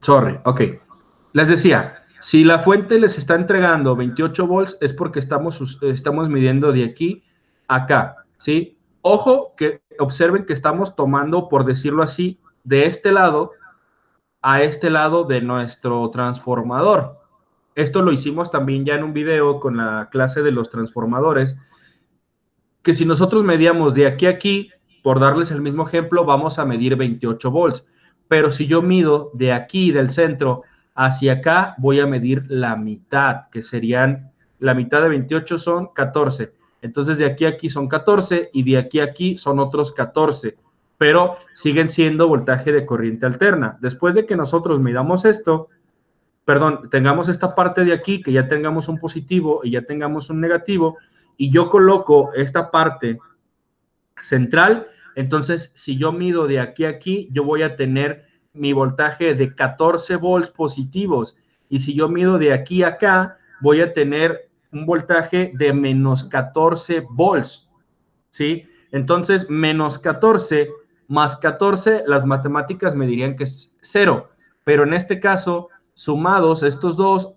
Sorry, ok. Les decía, si la fuente les está entregando 28 volts es porque estamos midiendo de aquí a acá, ¿sí? Ojo que observen que estamos tomando, por decirlo así, de este lado a este lado de nuestro transformador. Esto lo hicimos también ya en un video con la clase de los transformadores, que si nosotros medíamos de aquí a aquí, por darles el mismo ejemplo, vamos a medir 28 volts. Pero si yo mido de aquí, del centro, hacia acá, voy a medir la mitad, que serían, la mitad de 28 son 14. Entonces de aquí a aquí son 14 y de aquí a aquí son otros 14, pero siguen siendo voltaje de corriente alterna. Después de que nosotros midamos esto, perdón, tengamos esta parte de aquí, que ya tengamos un positivo y ya tengamos un negativo, y yo coloco esta parte central, entonces si yo mido de aquí a aquí, yo voy a tener mi voltaje de 14 volts positivos, y si yo mido de aquí a acá, voy a tener un voltaje de menos 14 volts, ¿sí? Entonces, menos 14 más 14, las matemáticas me dirían que es 0, pero en este caso, sumados estos dos,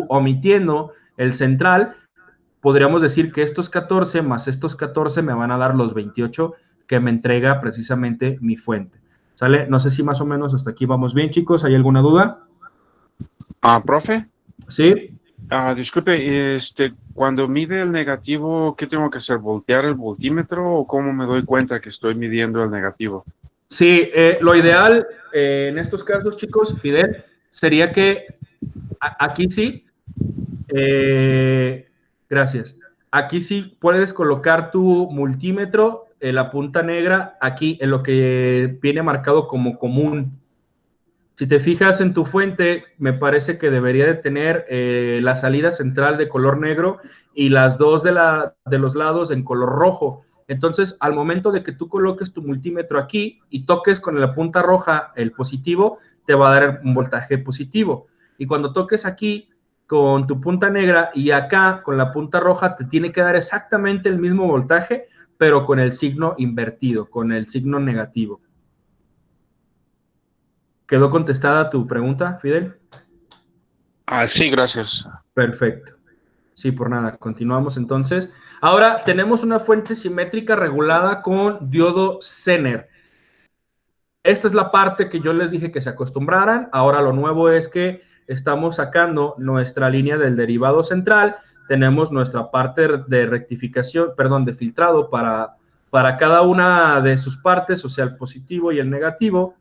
omitiendo el central, podríamos decir que estos 14 más estos 14 me van a dar los 28 que me entrega precisamente mi fuente. ¿Sale? No sé si más o menos hasta aquí vamos bien, chicos. ¿Hay alguna duda?
Profe,
Sí.
disculpe, cuando mide el negativo, ¿qué tengo que hacer? ¿Voltear el voltímetro o cómo me doy cuenta que estoy midiendo el negativo?
Sí, lo ideal en estos casos, chicos, Fidel, sería que aquí sí, gracias. Aquí sí puedes colocar tu multímetro en la punta negra, aquí en lo que viene marcado como común. Si te fijas en tu fuente, me parece que debería de tener la salida central de color negro y las dos de los lados en color rojo. Entonces, al momento de que tú coloques tu multímetro aquí y toques con la punta roja el positivo, te va a dar un voltaje positivo. Y cuando toques aquí con tu punta negra y acá con la punta roja, te tiene que dar exactamente el mismo voltaje, pero con el signo invertido, con el signo negativo. ¿Quedó contestada tu pregunta, Fidel?
Sí, gracias.
Perfecto. Sí, por nada. Continuamos entonces. Ahora tenemos una fuente simétrica regulada con diodo Zener. Esta es la parte que yo les dije que se acostumbraran. Ahora lo nuevo es que estamos sacando nuestra línea del derivado central. Tenemos nuestra parte de rectificación, perdón, de filtrado para cada una de sus partes, o sea, el positivo y el negativo.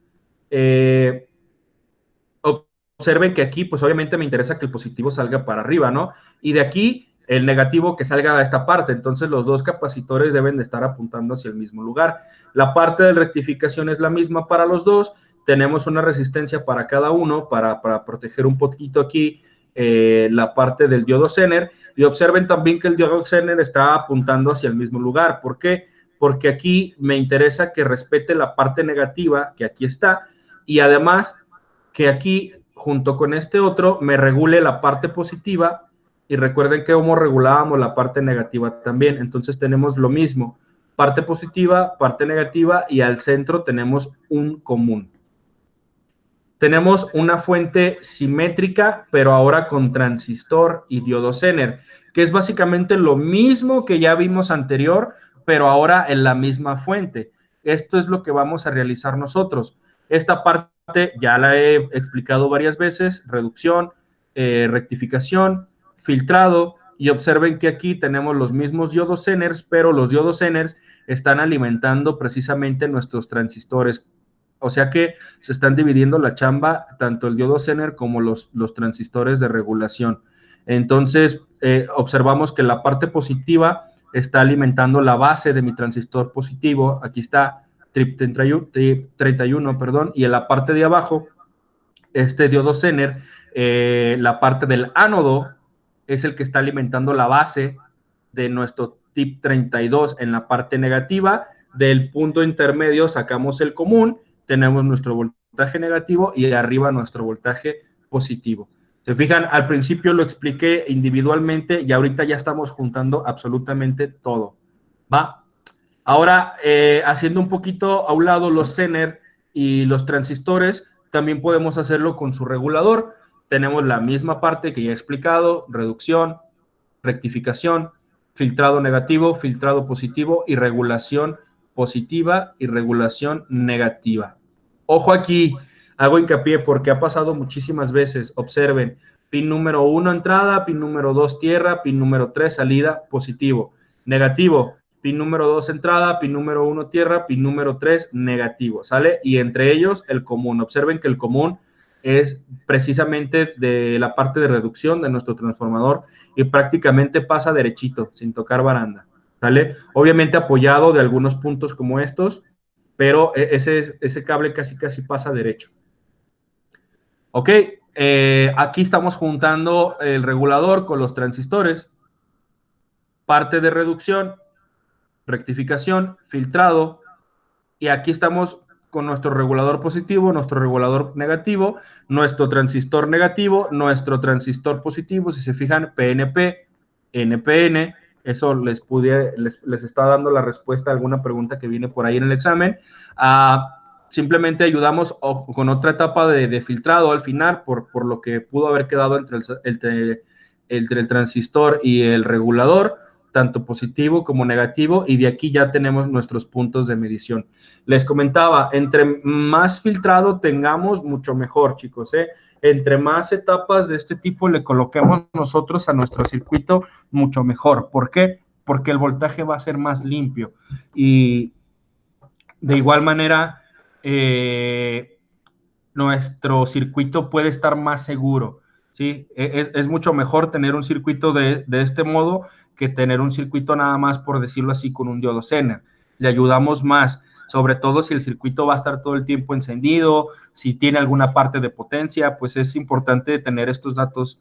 Observen que aquí, pues obviamente me interesa que el positivo salga para arriba, ¿no? Y de aquí, el negativo que salga a esta parte. Entonces, los dos capacitores deben de estar apuntando hacia el mismo lugar. La parte de rectificación es la misma para los dos. Tenemos una resistencia para cada uno para proteger un poquito aquí la parte del diodo Zener. Y observen también que el diodo Zener está apuntando hacia el mismo lugar. ¿Por qué? Porque aquí me interesa que respete la parte negativa que aquí está y además que aquí junto con este otro me regule la parte positiva y recuerden que como regulábamos la parte negativa también, entonces tenemos lo mismo, parte positiva, parte negativa y al centro tenemos un común. Tenemos una fuente simétrica, pero ahora con transistor y diodo Zener, que es básicamente lo mismo que ya vimos anterior, pero ahora en la misma fuente. Esto es lo que vamos a realizar nosotros. Esta parte ya la he explicado varias veces: reducción, rectificación, filtrado, y observen que aquí tenemos los mismos diodos Zeners, pero los diodos Zeners están alimentando precisamente nuestros transistores. O sea que se están dividiendo la chamba tanto el diodo Zener como los transistores de regulación. Entonces, observamos que la parte positiva está alimentando la base de mi transistor positivo. Aquí está trip 31, perdón, y en la parte de abajo, este diodo Zener, la parte del ánodo es el que está alimentando la base de nuestro tip 32 en la parte negativa. Del punto intermedio sacamos el común, tenemos nuestro voltaje negativo y arriba nuestro voltaje positivo. Se fijan, al principio lo expliqué individualmente y ahorita ya estamos juntando absolutamente todo. ¿Va? Ahora, haciendo un poquito a un lado los Zener y los transistores, también podemos hacerlo con su regulador. Tenemos la misma parte que ya he explicado: reducción, rectificación, filtrado negativo, filtrado positivo y regulación positiva y regulación negativa. Ojo aquí, hago hincapié porque ha pasado muchísimas veces. Observen: pin número 1 entrada, pin número 2 tierra, pin número 3 salida, positivo. Negativo: pin número 2 entrada, pin número 1 tierra, pin número 3 negativo, ¿sale? Y entre ellos el común. Observen que el común es precisamente de la parte de reducción de nuestro transformador y prácticamente pasa derechito, sin tocar baranda, ¿sale? Obviamente apoyado de algunos puntos como estos, pero ese cable casi pasa derecho. Ok, aquí estamos juntando el regulador con los transistores, parte de reducción, rectificación, filtrado, y aquí estamos con nuestro regulador positivo, nuestro regulador negativo, nuestro transistor negativo, nuestro transistor positivo. Si se fijan, PNP, NPN, eso les está dando la respuesta a alguna pregunta que viene por ahí en el examen. Simplemente ayudamos con otra etapa de filtrado al final, por lo que pudo haber quedado entre el transistor y el regulador, tanto positivo como negativo, y de aquí ya tenemos nuestros puntos de medición. Les comentaba, entre más filtrado tengamos, mucho mejor, chicos, ¿eh? Entre más etapas de este tipo le coloquemos nosotros a nuestro circuito, mucho mejor. ¿Por qué? Porque el voltaje va a ser más limpio. Y de igual manera, nuestro circuito puede estar más seguro, ¿sí? Es mucho mejor tener un circuito de este modo que tener un circuito nada más, por decirlo así, con un diodo Zener. Le ayudamos más, sobre todo si el circuito va a estar todo el tiempo encendido, si tiene alguna parte de potencia, pues es importante tener estos datos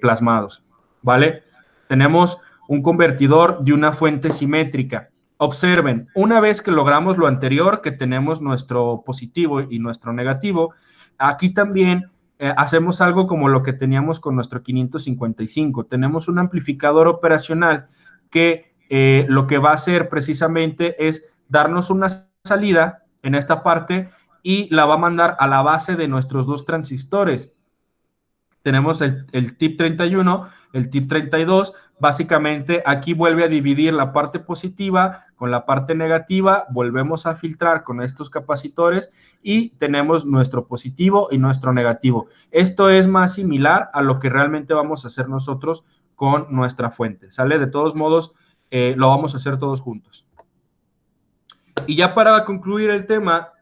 plasmados, ¿vale? Tenemos un convertidor de una fuente simétrica. Observen, una vez que logramos lo anterior, que tenemos nuestro positivo y nuestro negativo, aquí también hacemos algo como lo que teníamos con nuestro 555. Tenemos un amplificador operacional que lo que va a hacer precisamente es darnos una salida en esta parte y la va a mandar a la base de nuestros dos transistores. Tenemos el tip 31, el tip 32, básicamente aquí vuelve a dividir la parte positiva con la parte negativa, volvemos a filtrar con estos capacitores y tenemos nuestro positivo y nuestro negativo. Esto es más similar a lo que realmente vamos a hacer nosotros con nuestra fuente, ¿sale? De todos modos, lo vamos a hacer todos juntos. Y ya para concluir el tema,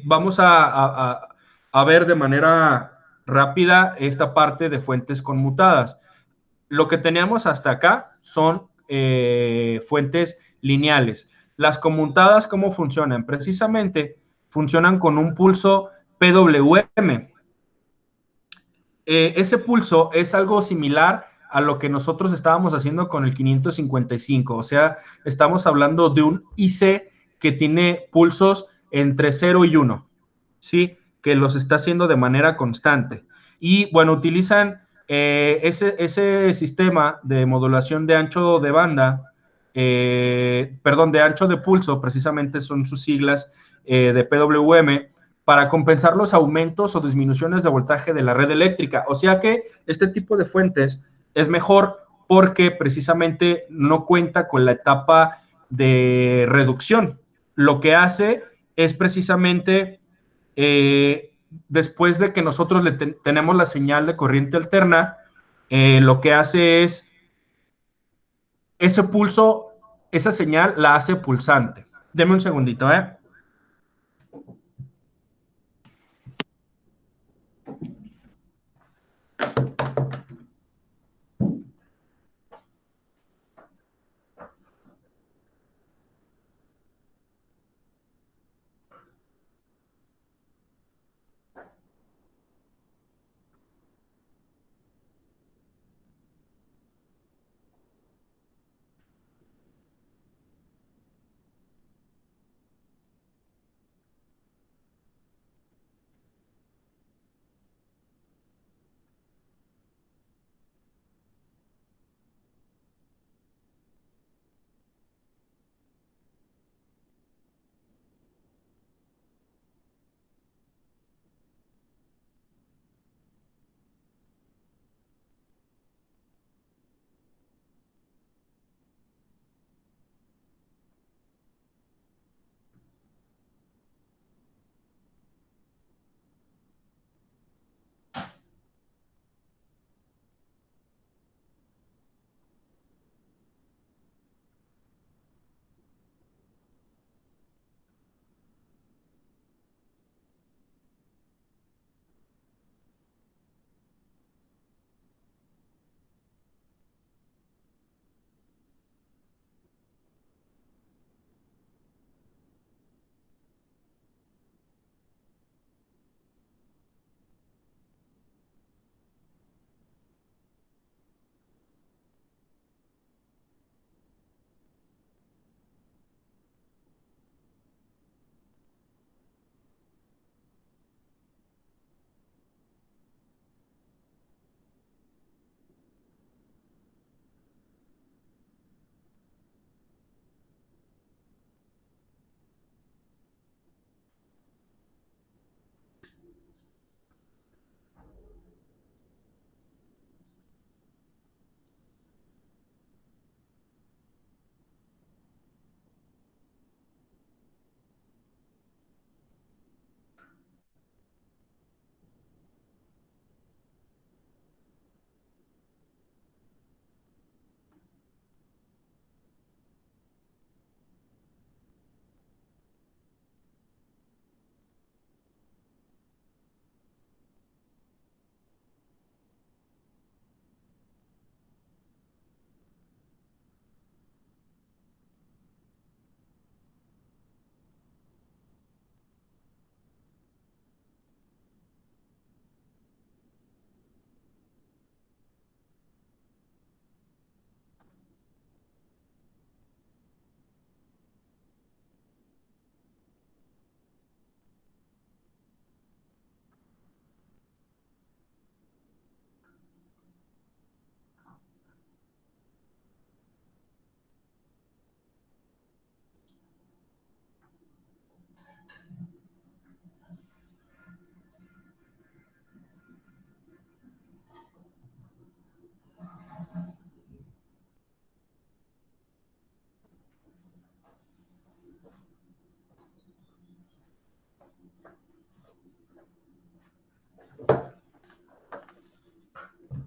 vamos a ver de manera rápida esta parte de fuentes conmutadas. Lo que teníamos hasta acá son fuentes lineales. Las conmutadas, ¿cómo funcionan? Precisamente funcionan con un pulso PWM. Ese pulso es algo similar a lo que nosotros estábamos haciendo con el 555. O sea, estamos hablando de un IC que tiene pulsos entre 0 y 1, ¿sí? Que los está haciendo de manera constante. Y bueno, utilizan ese sistema de modulación de ancho de banda, perdón, de ancho de pulso, precisamente son sus siglas de PWM, para compensar los aumentos o disminuciones de voltaje de la red eléctrica. O sea que este tipo de fuentes es mejor porque precisamente no cuenta con la etapa de reducción. Lo que hace es precisamente después de que nosotros tenemos la señal de corriente alterna, lo que hace es ese pulso, esa señal la hace pulsante. Deme un segundito, ¿eh?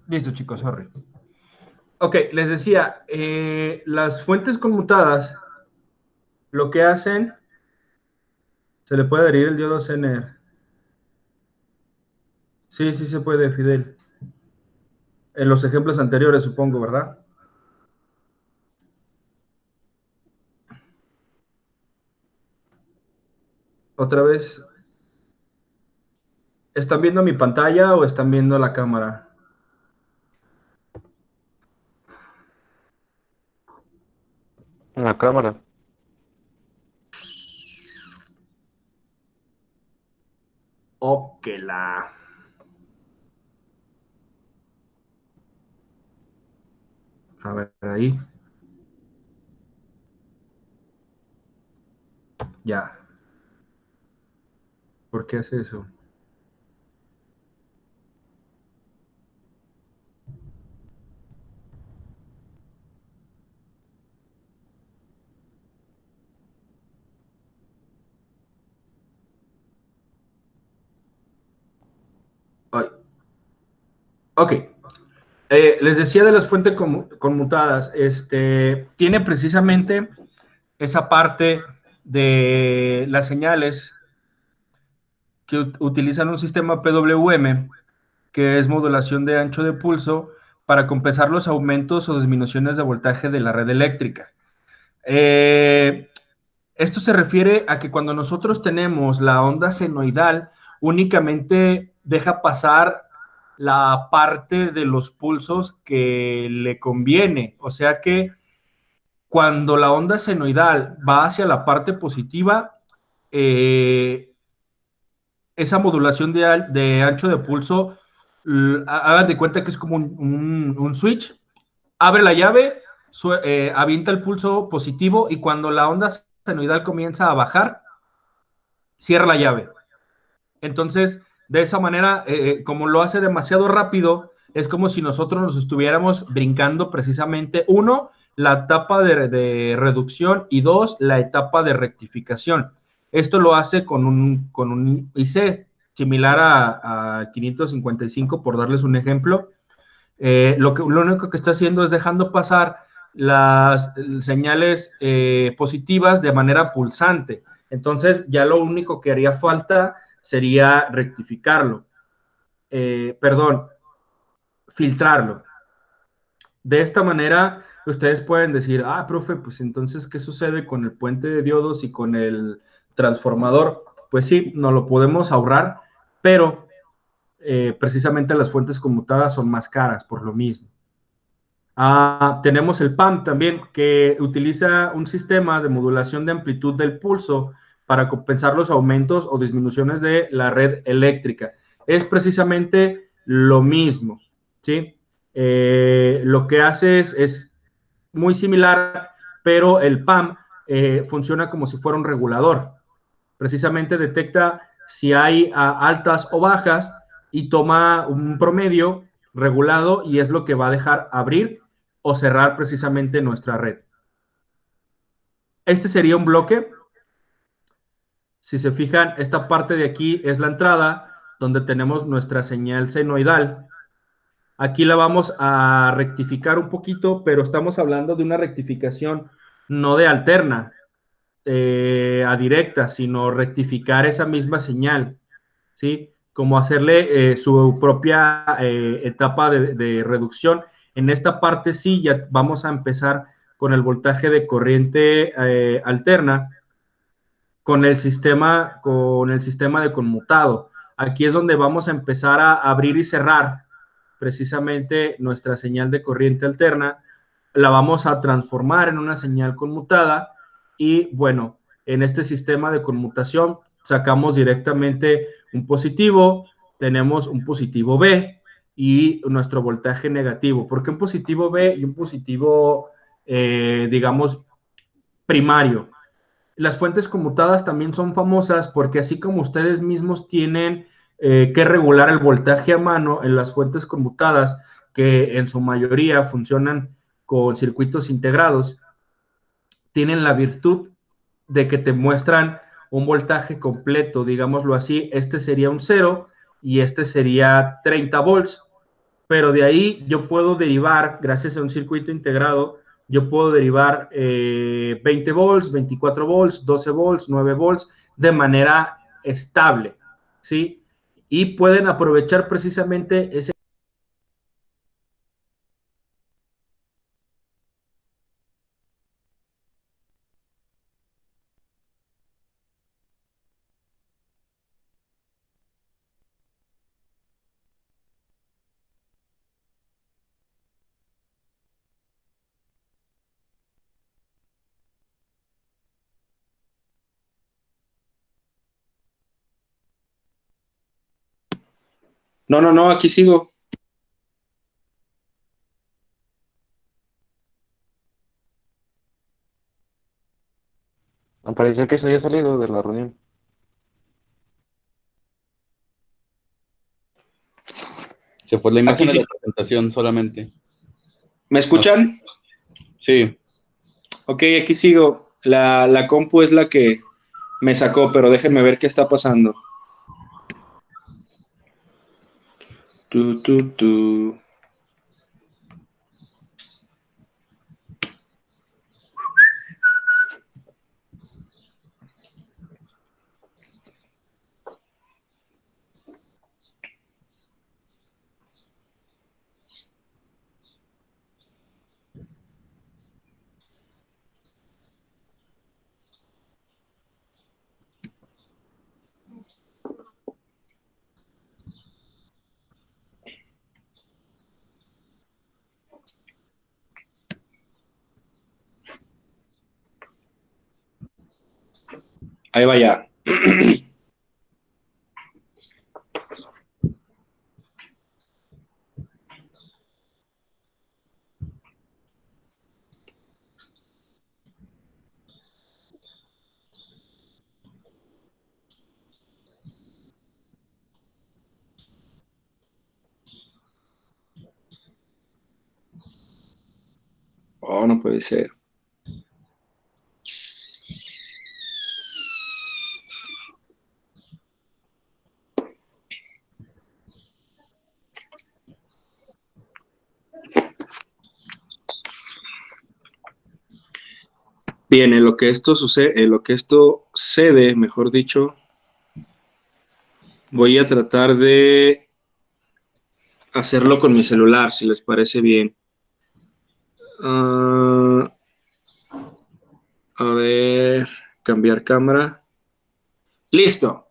Listo, chicos, sorry. Ok, les decía, las fuentes conmutadas lo que hacen, se le puede adherir el diodo Zener. Sí, sí se puede, Fidel. En los ejemplos anteriores, supongo, ¿verdad? Otra vez, ¿están viendo mi pantalla o están viendo la cámara?
En la cámara.
Ok, la. A ver, ahí. Ya. ¿Por qué hace eso? Ok. Les decía de las fuentes conmutadas, tiene precisamente esa parte de las señales que utilizan un sistema PWM, que es modulación de ancho de pulso, para compensar los aumentos o disminuciones de voltaje de la red eléctrica. Esto se refiere a que cuando nosotros tenemos la onda senoidal, únicamente deja pasar la parte de los pulsos que le conviene. O sea que cuando la onda senoidal va hacia la parte positiva, eh, esa modulación de ancho de pulso, hagan de cuenta que es como un switch, abre la llave, avienta el pulso positivo y cuando la onda senoidal comienza a bajar, cierra la llave. Entonces, de esa manera, como lo hace demasiado rápido, es como si nosotros nos estuviéramos brincando precisamente, uno, la etapa de reducción y dos, la etapa de rectificación. Esto lo hace con un IC similar a 555, por darles un ejemplo. Lo único que está haciendo es dejando pasar las señales positivas de manera pulsante. Entonces, ya lo único que haría falta sería rectificarlo, perdón, filtrarlo. De esta manera, ustedes pueden decir, profe, pues entonces, ¿qué sucede con el puente de diodos y con el transformador? Pues sí, nos lo podemos ahorrar, pero precisamente las fuentes conmutadas son más caras por lo mismo. Tenemos el PAM también, que utiliza un sistema de modulación de amplitud del pulso para compensar los aumentos o disminuciones de la red eléctrica. Es precisamente lo mismo, ¿sí? Lo que hace es muy similar, pero el PAM funciona como si fuera un regulador. Precisamente detecta si hay altas o bajas y toma un promedio regulado y es lo que va a dejar abrir o cerrar precisamente nuestra red. Este sería un bloque. Si se fijan, esta parte de aquí es la entrada donde tenemos nuestra señal senoidal. Aquí la vamos a rectificar un poquito, pero estamos hablando de una rectificación no de alterna a directa, sino rectificar esa misma señal, ¿sí? Como hacerle su propia etapa de reducción. En esta parte sí, ya vamos a empezar con el voltaje de corriente alterna con el sistema de conmutado. Aquí es donde vamos a empezar a abrir y cerrar precisamente nuestra señal de corriente alterna, la vamos a transformar en una señal conmutada y bueno, en este sistema de conmutación sacamos directamente un positivo, tenemos un positivo B y nuestro voltaje negativo. ¿Por qué un positivo B y un positivo, digamos, primario? Las fuentes conmutadas también son famosas porque así como ustedes mismos tienen que regular el voltaje a mano en las fuentes conmutadas, que en su mayoría funcionan con circuitos integrados, tienen la virtud de que te muestran un voltaje completo, digámoslo así, este sería un 0 y este sería 30 volts, pero de ahí yo puedo derivar, gracias a un circuito integrado, yo puedo derivar 20 volts, 24 volts, 12 volts, 9 volts de manera estable, ¿sí? Y pueden aprovechar precisamente ese. No, no, no, aquí sigo.
Me pareció que se había salido de la reunión.
Se fue la
Aquí
imagen de
sí.
la presentación solamente.
¿Me escuchan?
Sí.
Ok, aquí sigo. La compu es la que me sacó, pero déjenme ver qué está pasando. Tu. Ahí va ya. Oh, no puede ser. Bien, en lo que esto sucede, en lo que esto cede, mejor dicho, voy a tratar de hacerlo con mi celular, si les parece bien. A ver, cambiar cámara. Listo.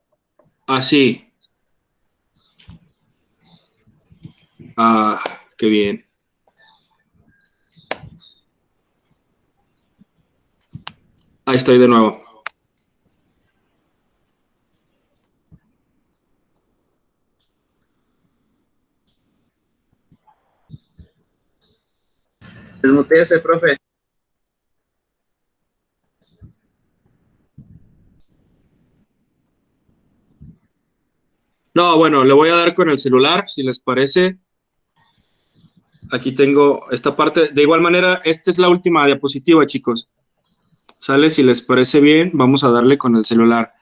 Así. Ah, qué bien. Ahí estoy de nuevo.
Desmuteese, profe.
No, bueno, le voy a dar con el celular, si les parece. Aquí tengo esta parte. De igual manera, esta es la última diapositiva, chicos. Sale, si les parece bien, vamos a darle con el celular.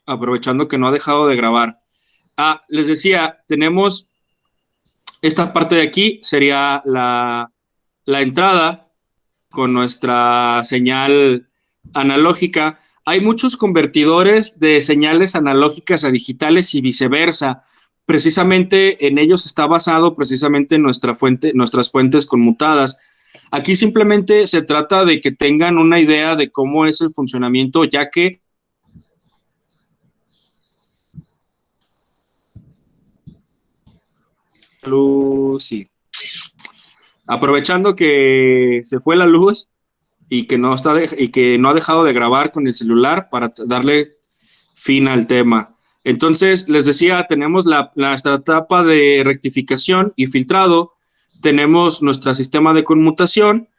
Aprovechando que no ha dejado de grabar. Les decía, tenemos esta parte de aquí, sería la entrada con nuestra señal analógica. Hay muchos convertidores de señales analógicas a digitales y viceversa. Precisamente en ellos está basado precisamente nuestras fuentes conmutadas. Aquí simplemente se trata de que tengan una idea de cómo es el funcionamiento, ya que luz, sí. Aprovechando que se fue la luz y que no ha dejado de grabar con el celular para darle fin al tema. Entonces, les decía, tenemos nuestra etapa de rectificación y filtrado, tenemos nuestro sistema de conmutación.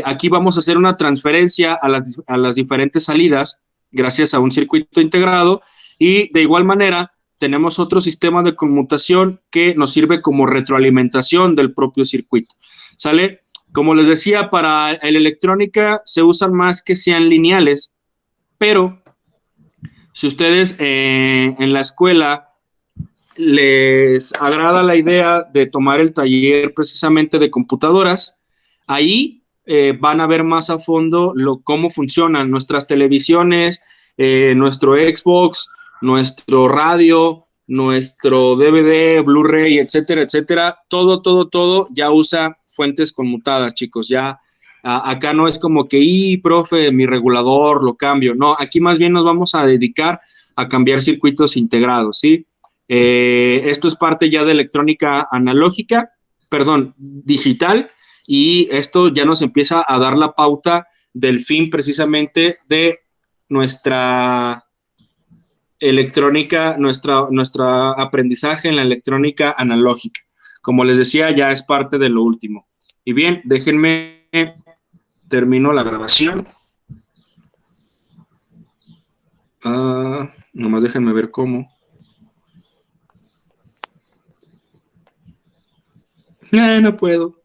Aquí vamos a hacer una transferencia a las diferentes salidas gracias a un circuito integrado y de igual manera tenemos otro sistema de conmutación que nos sirve como retroalimentación del propio circuito. ¿Sale? Como les decía, para la electrónica se usan más que sean lineales, pero si ustedes en la escuela les agrada la idea de tomar el taller precisamente de computadoras, ahí van a ver más a fondo cómo funcionan nuestras televisiones, nuestro Xbox, nuestro radio, nuestro DVD, Blu-ray, etcétera, etcétera. Todo ya usa fuentes conmutadas, chicos. Ya acá no es como que, profe, mi regulador lo cambio. No, aquí más bien nos vamos a dedicar a cambiar circuitos integrados, ¿sí? Esto es parte ya de electrónica analógica, perdón, digital, y esto ya nos empieza a dar la pauta del fin precisamente de nuestra electrónica, nuestro aprendizaje en la electrónica analógica. Como les decía, ya es parte de lo último. Y bien, déjenme, termino la grabación. Nomás déjenme ver cómo. No puedo.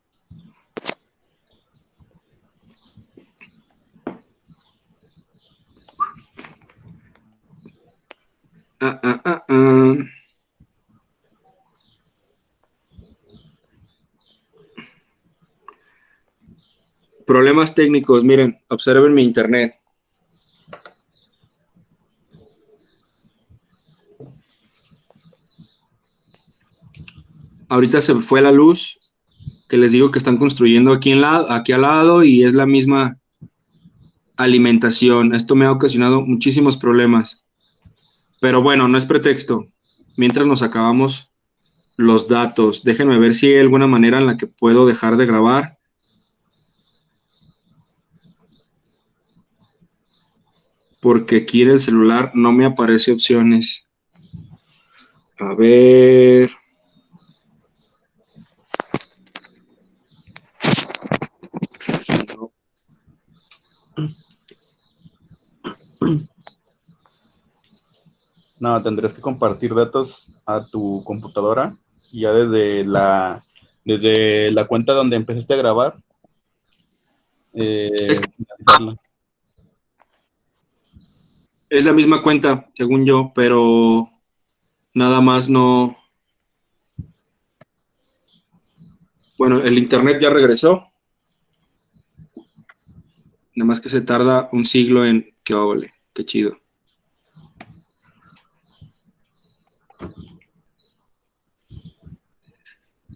Problemas técnicos, miren, observen mi internet. Ahorita se fue la luz, que les digo que están construyendo aquí al lado y es la misma alimentación. Esto me ha ocasionado muchísimos problemas. Pero bueno, no es pretexto. Mientras nos acabamos los datos, déjenme ver si hay alguna manera en la que puedo dejar de grabar. Porque aquí en el celular no me aparece opciones. A ver.
No, tendrás que compartir datos a tu computadora y ya desde la cuenta donde empezaste a grabar. Finalizarla.
Es la misma cuenta, según yo, pero nada más no. Bueno, el internet ya regresó. Nada más que se tarda un siglo en que ole, qué chido.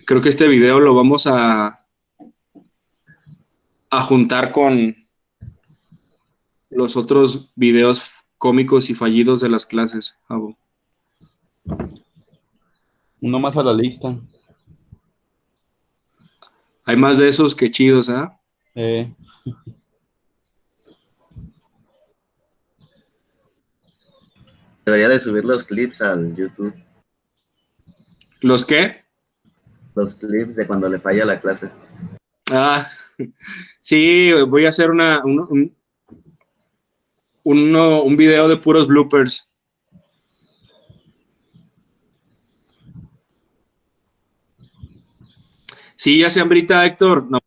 Creo que este video lo vamos a juntar con los otros videos cómicos y fallidos de las clases.
Uno más a la lista.
Hay más de esos que chidos, ¿ah?
Debería de subir los clips al YouTube.
¿Los qué?
Los clips de cuando le falla la clase.
Ah, sí, voy a hacer un video de puros bloopers. Sí, ya se hambrita, Héctor. No.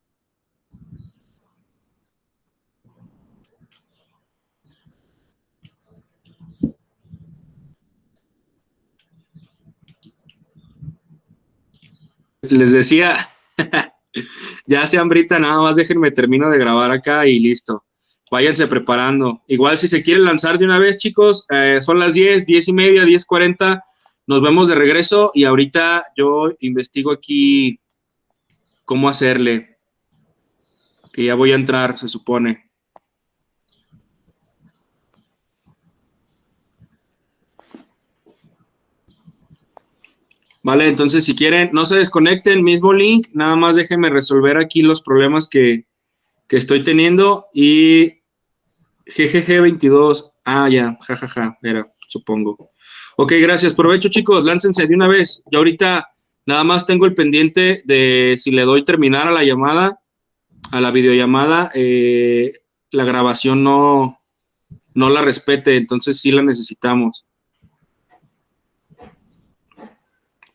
Les decía, ya se hambrita, nada más déjenme termino de grabar acá y listo. Váyanse preparando. Igual si se quieren lanzar de una vez, chicos, son las 10:30, 10:40. Nos vemos de regreso y ahorita yo investigo aquí cómo hacerle. Que ya voy a entrar, se supone. Vale, entonces si quieren, no se desconecten, mismo link, nada más déjenme resolver aquí los problemas que estoy teniendo y GGG 22, ya, jajaja, era, supongo. Ok, gracias, provecho chicos, láncense de una vez. Yo ahorita nada más tengo el pendiente de si le doy terminar a la llamada, a la videollamada, la grabación no la respete, entonces sí la necesitamos.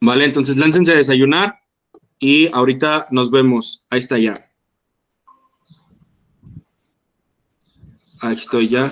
Vale, entonces láncense a desayunar y ahorita nos vemos. Ahí está ya. Ahí estoy ya.